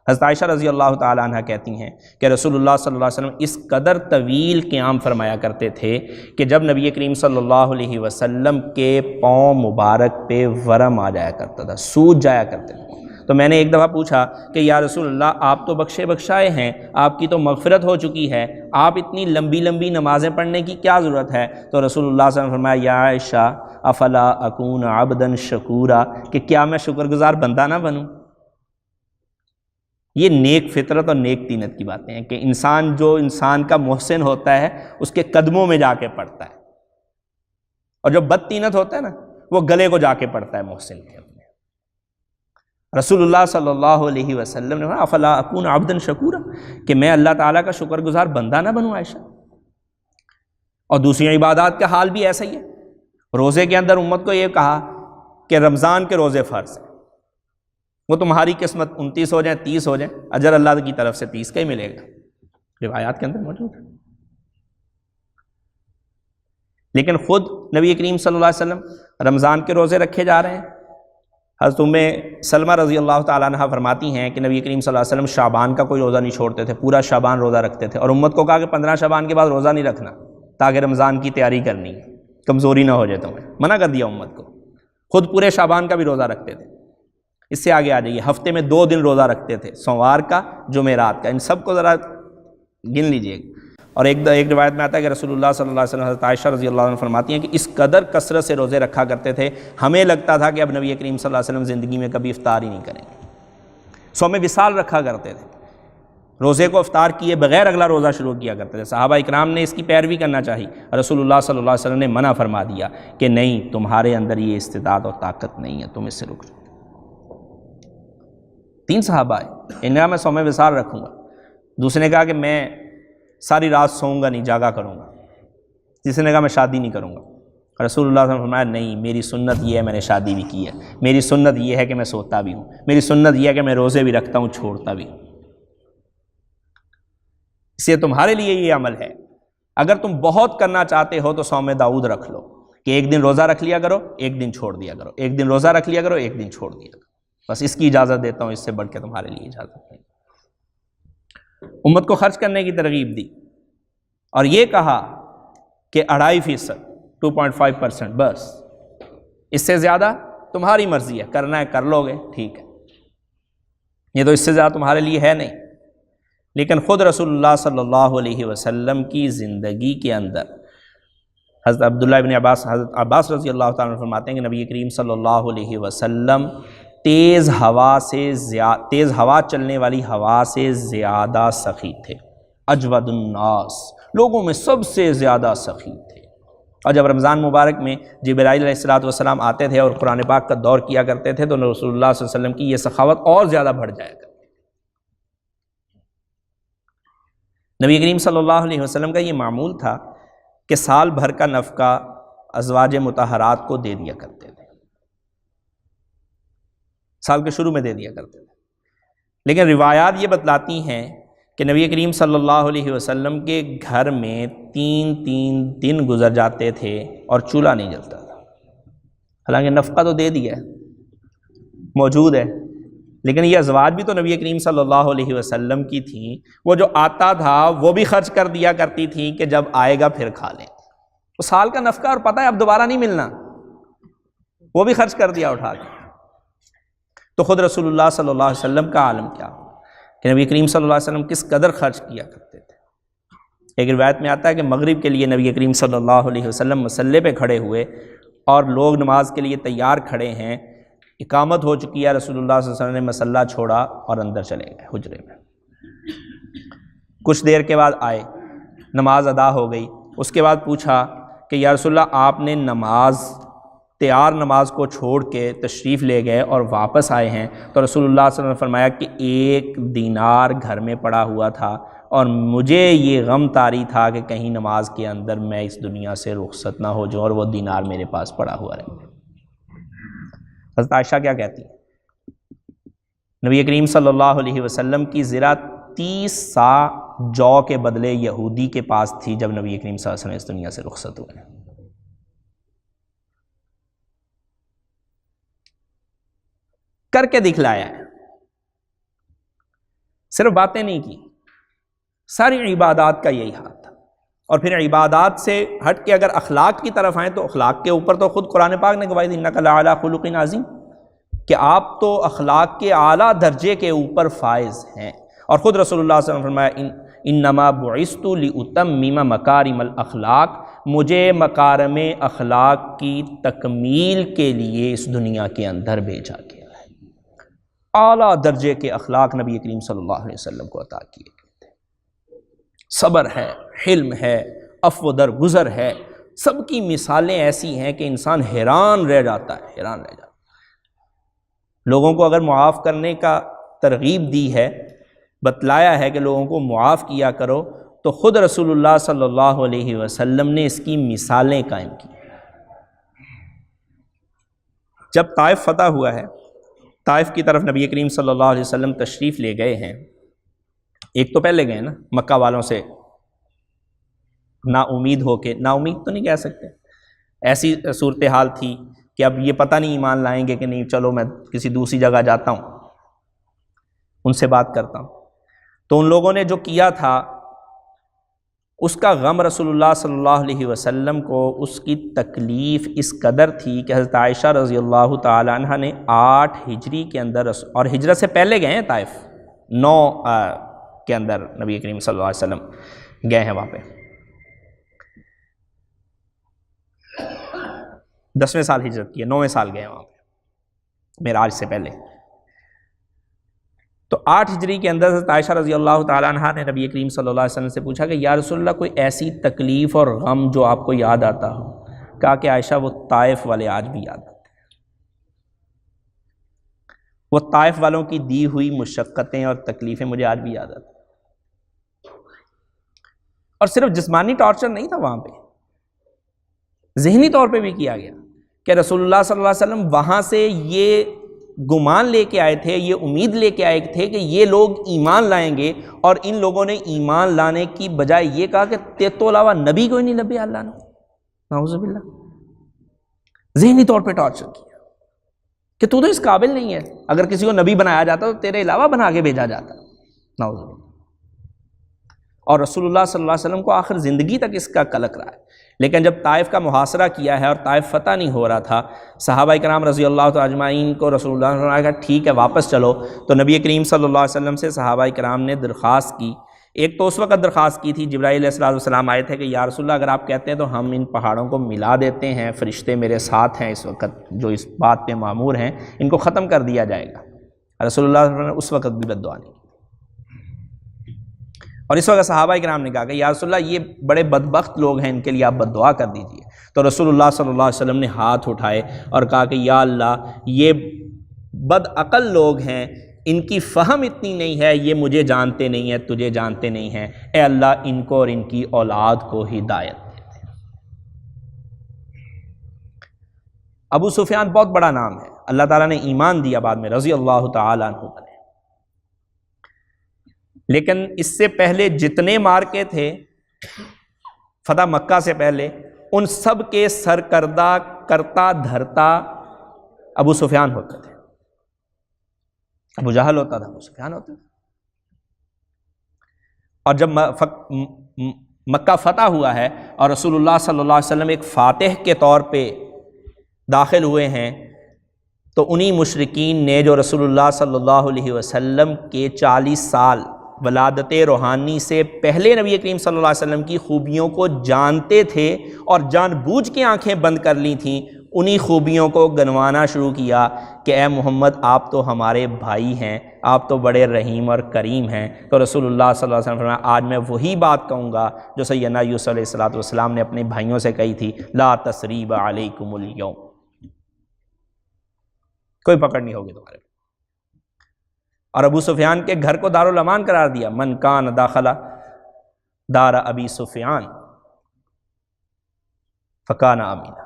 حضرت عائشہ رضی اللہ تعالیٰ عنہ کہتی ہیں کہ رسول اللہ صلی اللہ علیہ وسلم اس قدر طویل قیام فرمایا کرتے تھے کہ جب نبی کریم صلی اللہ علیہ وسلم کے پاؤں مبارک پہ ورم آ جایا کرتا تھا، سوج جایا کرتے تھے۔ تو میں نے ایک دفعہ پوچھا کہ یا رسول اللہ آپ تو بخشے بخشائے ہیں، آپ کی تو مغفرت ہو چکی ہے، آپ اتنی لمبی لمبی نمازیں پڑھنے کی کیا ضرورت ہے؟ تو رسول اللہ صلی اللہ علیہ وسلم نے فرمایا یا عائشہ افلا اکون عبدا شکورا، کہ کیا میں شکر گزار بندہ نہ بنوں؟ یہ نیک فطرت اور نیک طینت کی باتیں ہیں کہ انسان کا محسن ہوتا ہے اس کے قدموں میں جا کے پڑتا ہے، اور جو بد طینت ہوتا ہے نا وہ گلے کو جا کے پڑتا ہے محسن کے۔ رسول اللہ صلی اللہ علیہ وسلم نے کہا افلا اکون عبدا شکورا، کہ میں اللہ تعالیٰ کا شکر گزار بندہ نہ بنوں عائشہ۔ اور دوسری عبادات کا حال بھی ایسا ہی ہے۔ روزے کے اندر امت کو یہ کہا کہ رمضان کے روزے فرض ہیں، وہ تمہاری قسمت 29 ہو جائیں 30 ہو جائیں، اجر اللہ کی طرف سے 30 کا ہی ملے گا، روایات کے اندر موجود ہے۔ لیکن خود نبی کریم صلی اللہ علیہ وسلم رمضان کے روزے رکھے جا رہے ہیں۔ حضرت ام سلمہ رضی اللہ تعالیٰ عنہ فرماتی ہیں کہ نبی کریم صلی اللہ علیہ وسلم شعبان کا کوئی روزہ نہیں چھوڑتے تھے، پورا شعبان روزہ رکھتے تھے، اور امت کو کہا کہ 15 شعبان کے بعد روزہ نہیں رکھنا تاکہ رمضان کی تیاری کرنی ہے، کمزوری نہ ہو جائے تمہیں، منع کر دیا امت کو۔ خود پورے شعبان کا بھی روزہ رکھتے تھے۔ اس سے آگے آ جائیے، ہفتے میں 2 دن روزہ رکھتے تھے، سوموار کا، جمعرات کا، ان سب کو ذرا گن لیجئے۔ اور ایک روایت میں آتا ہے کہ رسول اللہ صلی اللہ علیہ وسلم حضرت عائشہ رضی اللہ عنہ فرماتی ہیں کہ اس قدر کثرت سے روزے رکھا کرتے تھے ہمیں لگتا تھا کہ اب نبی کریم صلی اللہ علیہ وسلم زندگی میں کبھی افطار ہی نہیں کریں گے۔ صوم وصال رکھا کرتے تھے، روزے کو افطار کیے بغیر اگلا روزہ شروع کیا کرتے تھے۔ صحابہ اکرام نے اس کی پیروی کرنا چاہی، رسول اللہ صلی اللہ علیہ وسلم نے منع فرما دیا کہ نہیں، تمہارے اندر یہ استطاعت اور طاقت نہیں ہے، تم اس سے رک جاؤ۔ 3 صحابہ آئے، انہوں نے کہا میں صوم وصال رکھوں گا، دوسرے نے کہا کہ میں ساری رات سوؤں گا نہیں، جاگا کروں گا، تیسرے نے کہا میں شادی نہیں کروں گا۔ رسول اللہ صلی اللہ علیہ وسلم نے فرمایا نہیں، میری سنت یہ ہے میں نے شادی بھی کی ہے، میری سنت یہ ہے کہ میں سوتا بھی ہوں، میری سنت یہ ہے کہ میں روزے بھی رکھتا ہوں، چھوڑتا بھی ہوں۔ اس لیے تمہارے لیے یہ عمل ہے، اگر تم بہت کرنا چاہتے ہو تو صوم داؤد رکھ لو کہ 1 دن روزہ رکھ لیا کرو، 1 دن چھوڑ دیا کرو، 1 دن روزہ رکھ لیا کرو، 1 دن چھوڑ دیا کرو، بس اس کی اجازت دیتا ہوں، اس سے بڑھ کے تمہارے لیے اجازت نہیں۔ امت کو خرچ کرنے کی ترغیب دی اور یہ کہا کہ 2.5%، 2.5%، بس اس سے زیادہ تمہاری مرضی ہے، کرنا ہے کر لو گے ٹھیک ہے، یہ تو اس سے زیادہ تمہارے لیے ہے نہیں۔ لیکن خود رسول اللہ صلی اللہ علیہ وسلم کی زندگی کے اندر حضرت عبداللہ ابن عباس، حضرت عباس رضی اللہ تعالیٰ عنہ فرماتے ہیں کہ نبی کریم صلی اللہ علیہ وسلم تیز ہوا چلنے والی ہوا سے زیادہ سخی تھے، اجود الناس، لوگوں میں سب سے زیادہ سخی تھے۔ اور جب رمضان مبارک میں جبرائیل علیہ السلام آتے تھے اور قرآن پاک کا دور کیا کرتے تھے تو رسول اللہ صلی اللہ علیہ وسلم کی یہ سخاوت اور زیادہ بڑھ جایا کرتی۔ نبی کریم صلی اللہ علیہ وسلم کا یہ معمول تھا کہ سال بھر کا نفقہ ازواج مطہرات کو دے دیا کرتے تھے، سال کے شروع میں دے دیا کرتے تھے۔ لیکن روایات یہ بتلاتی ہیں کہ نبی کریم صلی اللہ علیہ وسلم کے گھر میں 3 دن گزر جاتے تھے اور چولہا نہیں جلتا تھا۔ حالانکہ نفقہ تو دے دیا ہے، موجود ہے، لیکن یہ ازواج بھی تو نبی کریم صلی اللہ علیہ وسلم کی تھیں، وہ جو آتا تھا وہ بھی خرچ کر دیا کرتی تھیں کہ جب آئے گا پھر کھا لیں۔ تو سال کا نفقہ اور پتہ ہے اب دوبارہ نہیں ملنا، وہ بھی خرچ کر دیا اٹھا کے۔ تو خود رسول اللہ صلی اللہ علیہ وسلم کا عالم کیا کہ نبی کریم صلی اللہ علیہ وسلم کس قدر خرچ کیا کرتے تھے۔ ایک روایت میں آتا ہے کہ مغرب کے لیے نبی کریم صلی اللہ علیہ وسلم مصلی پہ کھڑے ہوئے اور لوگ نماز کے لیے تیار کھڑے ہیں، اقامت ہو چکی ہے، رسول اللہ صلی اللہ علیہ وسلم نے مصلی چھوڑا اور اندر چلے گئے حجرے میں۔ کچھ دیر کے بعد آئے، نماز ادا ہو گئی، اس کے بعد پوچھا کہ یا رسول اللہ آپ نے تیار نماز کو چھوڑ کے تشریف لے گئے اور واپس آئے ہیں؟ تو رسول اللہ صلی اللہ علیہ وسلم نے فرمایا کہ 1 دینار گھر میں پڑا ہوا تھا اور مجھے یہ غم طاری تھا کہ کہیں نماز کے اندر میں اس دنیا سے رخصت نہ ہو جاؤں اور وہ دینار میرے پاس پڑا ہوا رہے۔ حضرت عائشہ کیا کہتی ہیں؟ نبی کریم صلی اللہ علیہ وسلم کی زرہ 30 سا جو کے بدلے یہودی کے پاس تھی جب نبی کریم صلی اللہ علیہ وسلم اس دنیا سے رخصت ہوئے۔ کر کے دکھلایا ہے، صرف باتیں نہیں کی، ساری عبادات کا یہی حال تھا۔ اور پھر عبادات سے ہٹ کے اگر اخلاق کی طرف آئیں تو اخلاق کے اوپر تو خود قرآن پاک نے گواہی دی، انک لعلی خلق عظیم، کہ آپ تو اخلاق کے اعلیٰ درجے کے اوپر فائز ہیں۔ اور خود رسول اللہ صلی اللہ علیہ وسلم نے فرمایا انما بعثت لاتمم مکارم الاخلاق، مجھے مکارم اخلاق کی تکمیل کے لیے اس دنیا کے اندر بھیجا گیا ہے۔ اعلیٰ درجے کے اخلاق نبی کریم صلی اللہ علیہ وسلم کو عطا کیے گئے تھے۔ صبر ہے، حلم ہے، عفو درگزر ہے، سب کی مثالیں ایسی ہیں کہ انسان حیران رہ جاتا ہے، حیران رہ جاتا ہے۔ لوگوں کو اگر معاف کرنے کا ترغیب دی ہے، بتلایا ہے کہ لوگوں کو معاف کیا کرو، تو خود رسول اللہ صلی اللہ علیہ وسلم نے اس کی مثالیں قائم کی۔ جب طائف فتح ہوا ہے، طائف کی طرف نبی کریم صلی اللہ علیہ وسلم تشریف لے گئے ہیں، ایک تو پہلے گئے نا مکہ والوں سے نا امید ہو کے، نا امید تو نہیں کہہ سکتے، ایسی صورتحال تھی کہ اب یہ پتہ نہیں ایمان لائیں گے کہ نہیں، چلو میں کسی دوسری جگہ جاتا ہوں، ان سے بات کرتا ہوں۔ تو ان لوگوں نے جو کیا تھا اس کا غم رسول اللہ صلی اللہ علیہ وسلم کو، اس کی تکلیف اس قدر تھی کہ حضرت عائشہ رضی اللہ تعالی عنہ نے 8 ہجری کے اندر، اور ہجرت سے پہلے گئے ہیں طائف، 9 کے اندر نبی کریم صلی اللہ علیہ وسلم گئے ہیں وہاں پہ، 10ویں سال ہجرت کی ہے، 9ویں سال گئے ہیں وہاں پہ معراج سے پہلے۔ تو 8 ہجری کے اندر حضرت عائشہ رضی اللہ تعالیٰ عنہ نے نبی کریم صلی اللہ علیہ وسلم سے پوچھا کہ یا رسول اللہ کوئی ایسی تکلیف اور غم جو آپ کو یاد آتا ہو؟ کہا کہ عائشہ وہ طائف والے آج بھی یاد آتے ہیں، وہ طائف والوں کی دی ہوئی مشقتیں اور تکلیفیں مجھے آج بھی یاد آتی ہیں۔ اور صرف جسمانی ٹارچر نہیں تھا وہاں پہ، ذہنی طور پہ بھی کیا گیا کہ رسول اللہ صلی اللہ علیہ وسلم وہاں سے یہ گمان لے کے آئے تھے، یہ امید لے کے آئے تھے کہ یہ لوگ ایمان لائیں گے، اور ان لوگوں نے ایمان لانے کی بجائے یہ کہا کہ تیرے تو علاوہ نبی کوئی نہیں لبے اللہ نے، نعوذ باللہ، ذہنی طور پہ ٹارچر کیا کہ تو اس قابل نہیں ہے، اگر کسی کو نبی بنایا جاتا تو تیرے علاوہ بنا کے بھیجا جاتا، نعوذ باللہ۔ اور رسول اللہ صلی اللہ علیہ وسلم کو آخر زندگی تک اس کا قلق رہا ہے۔ لیکن جب طائف کا محاصرہ کیا ہے اور طائف فتح نہیں ہو رہا تھا، صحابہ کرام رضی اللہ تعالی اجمعین کو رسول اللہ صلی اللہ علیہ وسلم نے کہا ٹھیک ہے واپس چلو، تو نبی کریم صلی اللہ علیہ وسلم سے صحابہ کرام نے درخواست کی۔ ایک تو اس وقت درخواست کی تھی، جبرائیل علیہ السلام آئے تھے کہ یا رسول اللہ اگر آپ کہتے ہیں تو ہم ان پہاڑوں کو ملا دیتے ہیں، فرشتے میرے ساتھ ہیں اس وقت جو اس بات پہ مامور ہیں، ان کو ختم کر دیا جائے گا۔ رسول اللہ صلی اللہ علیہ وسلم نے اس وقت بھی بد دعا نہیں کی، اور اس وقت صحابہ کرام نے کہا کہ یا رسول اللہ یہ بڑے بدبخت لوگ ہیں، ان کے لیے آپ بد دعا کر دیجئے۔ تو رسول اللہ صلی اللہ علیہ وسلم نے ہاتھ اٹھائے اور کہا کہ یا اللہ یہ بد عقل لوگ ہیں، ان کی فہم اتنی نہیں ہے، یہ مجھے جانتے نہیں ہیں، تجھے جانتے نہیں ہیں، اے اللہ ان کو اور ان کی اولاد کو ہدایت دے دے۔ ابو سفیان بہت بڑا نام ہے، اللہ تعالیٰ نے ایمان دیا بعد میں، رضی اللہ تعالیٰ عنہ بنے، لیکن اس سے پہلے جتنے مارکے تھے فتح مکہ سے پہلے، ان سب کے سرکردہ کرتا دھرتا ابو سفیان ہوتے تھے۔ ابو جہل ہوتا تھا، ابو سفیان ہوتا تھا۔ اور جب مکہ فتح ہوا ہے اور رسول اللہ صلی اللہ علیہ وسلم ایک فاتح کے طور پہ داخل ہوئے ہیں، تو انہی مشرکین نے جو رسول اللہ صلی اللہ علیہ وسلم کے 40 سال ولادت روحانی سے پہلے نبی کریم صلی اللہ علیہ وسلم کی خوبیوں کو جانتے تھے اور جان بوجھ کے آنکھیں بند کر لی تھیں، انہی خوبیوں کو گنوانا شروع کیا کہ اے محمد آپ تو ہمارے بھائی ہیں، آپ تو بڑے رحیم اور کریم ہیں۔ تو رسول اللہ صلی اللہ علیہ وسلم فرمایا آج میں وہی بات کہوں گا جو سیدنا یوسف علیہ السلام نے اپنے بھائیوں سے کہی تھی، لا تثریب علیکم اليوم، کوئی پکڑ نہیں ہوگی تمہارے۔ اور ابو سفیان کے گھر کو دارالامان قرار دیا، من کان داخل دار ابی سفیان فکان آمینا،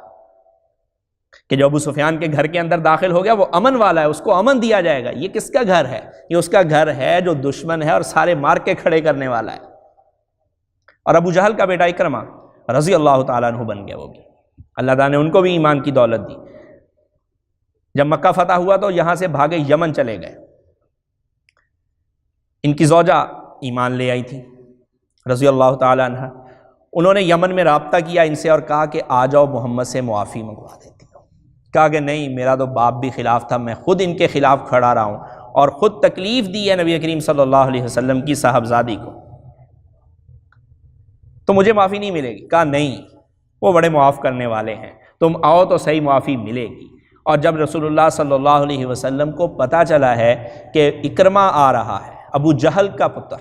کہ جو ابو سفیان کے گھر کے اندر داخل ہو گیا وہ امن والا ہے، اس کو امن دیا جائے گا۔ یہ کس کا گھر ہے؟ یہ اس کا گھر ہے جو دشمن ہے اور سارے مار کے کھڑے کرنے والا ہے۔ اور ابو جہل کا بیٹا اکرمہ رضی اللہ تعالیٰ عنہ بن گیا، وہ بھی اللہ تعالیٰ نے ان کو بھی ایمان کی دولت دی۔ جب مکہ فتح ہوا تو یہاں سے بھاگے یمن چلے گئے۔ ان کی زوجہ ایمان لے آئی تھی رضی اللہ تعالیٰ عنہ، انہوں نے یمن میں رابطہ کیا ان سے اور کہا کہ آ جاؤ محمد سے معافی منگوا دیتی ہوں۔ کہا کہ نہیں، میرا تو باپ بھی خلاف تھا، میں خود ان کے خلاف کھڑا رہا ہوں اور خود تکلیف دی ہے نبی کریم صلی اللہ علیہ وسلم کی صاحبزادی کو، تو مجھے معافی نہیں ملے گی۔ کہا نہیں، وہ بڑے معاف کرنے والے ہیں، تم آؤ تو صحیح معافی ملے گی۔ اور جب رسول اللہ صلی اللہ علیہ وسلم کو پتہ چلا ہے کہ اکرمہ آ رہا ہے، ابو جہل کا پتر،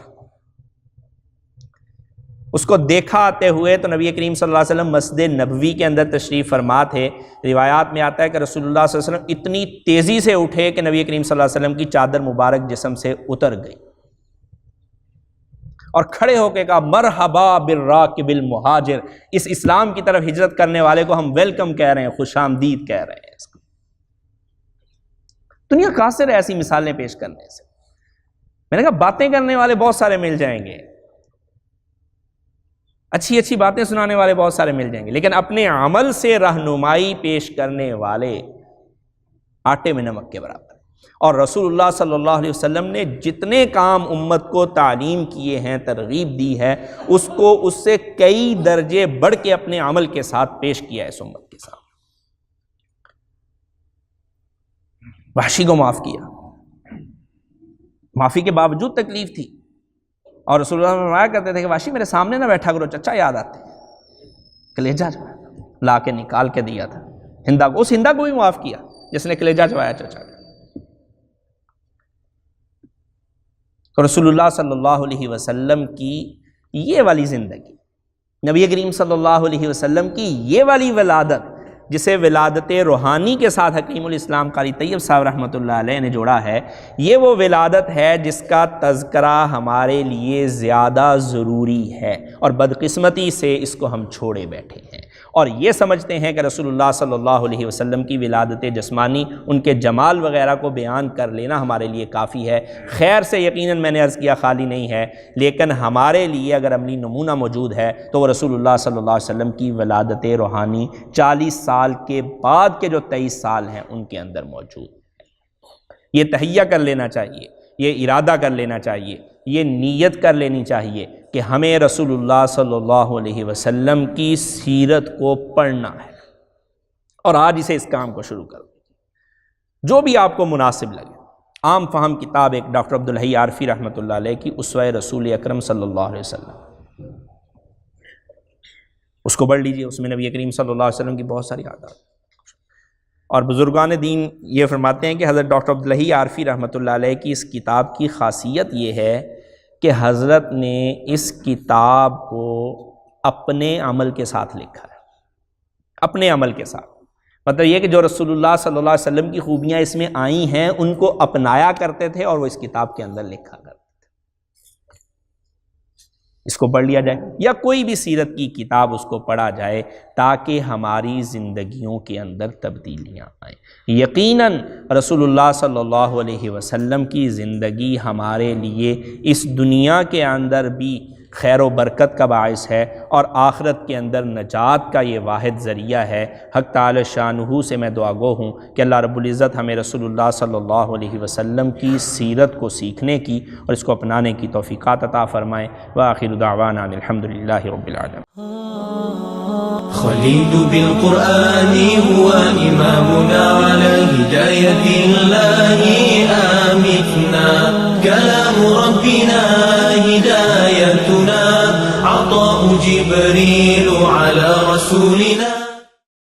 اس کو دیکھا آتے ہوئے، تو نبی کریم صلی اللہ علیہ وسلم مسجد نبوی کے اندر تشریف فرما تھے۔ روایات میں آتا ہے کہ رسول اللہ صلی اللہ علیہ وسلم اتنی تیزی سے اٹھے کہ نبی کریم صلی اللہ علیہ وسلم کی چادر مبارک جسم سے اتر گئی، اور کھڑے ہو کے کہا مرحبا بالراکب المہاجر، اس اسلام کی طرف ہجرت کرنے والے کو ہم ویلکم کہہ رہے ہیں، خوش آمدید کہہ رہے ہیں۔ اس کو دنیا قاصر ہے ایسی مثالیں پیش کرنے سے۔ میں نے کہا باتیں کرنے والے بہت سارے مل جائیں گے، اچھی اچھی باتیں سنانے والے بہت سارے مل جائیں گے، لیکن اپنے عمل سے رہنمائی پیش کرنے والے آٹے میں نمک کے برابر۔ اور رسول اللہ صلی اللہ علیہ وسلم نے جتنے کام امت کو تعلیم کیے ہیں، ترغیب دی ہے، اس کو اس سے کئی درجے بڑھ کے اپنے عمل کے ساتھ پیش کیا ہے اس امت کے ساتھ۔ وحشی کو معاف کیا، معافی کے باوجود تکلیف تھی، اور رسول اللہ فرمایا کرتے تھے کہ وحشی میرے سامنے نہ بیٹھا کرو، چچا یاد آتے، کلیجہ لا کے نکال کے دیا تھا ہندا کو، اس ہندا کو بھی معاف کیا جس نے کلیجہ چبایا چچا کا۔ تو رسول اللہ صلی اللہ علیہ وسلم کی یہ والی زندگی، نبی کریم صلی اللہ علیہ وسلم کی یہ والی ولادت، جسے ولادت روحانی کے ساتھ حکیم الاسلام قاری طیب صاحب رحمۃ اللہ علیہ نے جوڑا ہے، یہ وہ ولادت ہے جس کا تذکرہ ہمارے لیے زیادہ ضروری ہے، اور بدقسمتی سے اس کو ہم چھوڑے بیٹھے ہیں، اور یہ سمجھتے ہیں کہ رسول اللہ صلی اللہ علیہ وسلم کی ولادت جسمانی، ان کے جمال وغیرہ کو بیان کر لینا ہمارے لیے کافی ہے۔ خیر سے یقیناً میں نے عرض کیا خالی نہیں ہے، لیکن ہمارے لیے اگر عملی نمونہ موجود ہے تو وہ رسول اللہ صلی اللہ علیہ وسلم کی ولادت روحانی 40 سال کے بعد کے جو 23 سال ہیں ان کے اندر موجود ہے۔ یہ تہیہ کر لینا چاہیے، یہ ارادہ کر لینا چاہیے، یہ نیت کر لینی چاہیے کہ ہمیں رسول اللہ صلی اللہ علیہ وسلم کی سیرت کو پڑھنا ہے، اور آج اسے اس کام کو شروع کر دیں، جو بھی آپ کو مناسب لگے۔ عام فہم کتاب ایک ڈاکٹر عبدالحی عارفی رحمۃ اللہ علیہ کی اسوہ رسول اکرم صلی اللہ علیہ وسلم، اس کو پڑھ لیجئے، اس میں نبی کریم صلی اللہ علیہ وسلم کی بہت ساری عادات۔ اور بزرگان دین یہ فرماتے ہیں کہ حضرت ڈاکٹر عبدالحی عارفی رحمۃ اللہ علیہ کی اس کتاب کی خاصیت یہ ہے کہ حضرت نے اس کتاب کو اپنے عمل کے ساتھ لکھا ہے، اپنے عمل کے ساتھ، مطلب یہ کہ جو رسول اللہ صلی اللہ علیہ وسلم کی خوبیاں اس میں آئی ہیں ان کو اپنایا کرتے تھے اور وہ اس کتاب کے اندر لکھا کرتے تھے۔ اس کو پڑھ لیا جائے یا کوئی بھی سیرت کی کتاب اس کو پڑھا جائے تاکہ ہماری زندگیوں کے اندر تبدیلیاں آئیں۔ یقیناً رسول اللہ صلی اللہ علیہ وسلم کی زندگی ہمارے لیے اس دنیا کے اندر بھی خیر و برکت کا باعث ہے اور آخرت کے اندر نجات کا یہ واحد ذریعہ ہے۔ حق تعالی شانہ سے میں دعا گو ہوں کہ اللہ رب العزت ہمیں رسول اللہ صلی اللہ علیہ وسلم کی سیرت کو سیکھنے کی اور اس کو اپنانے کی توفیقات عطا فرمائے۔ وآخر دعوانا الحمدللہ رب العالمین۔ خليل بالقرآن هو إمامنا على هداية الله آمتنا، كلام ربنا هدايتنا، عطاء جبريل على رسولنا.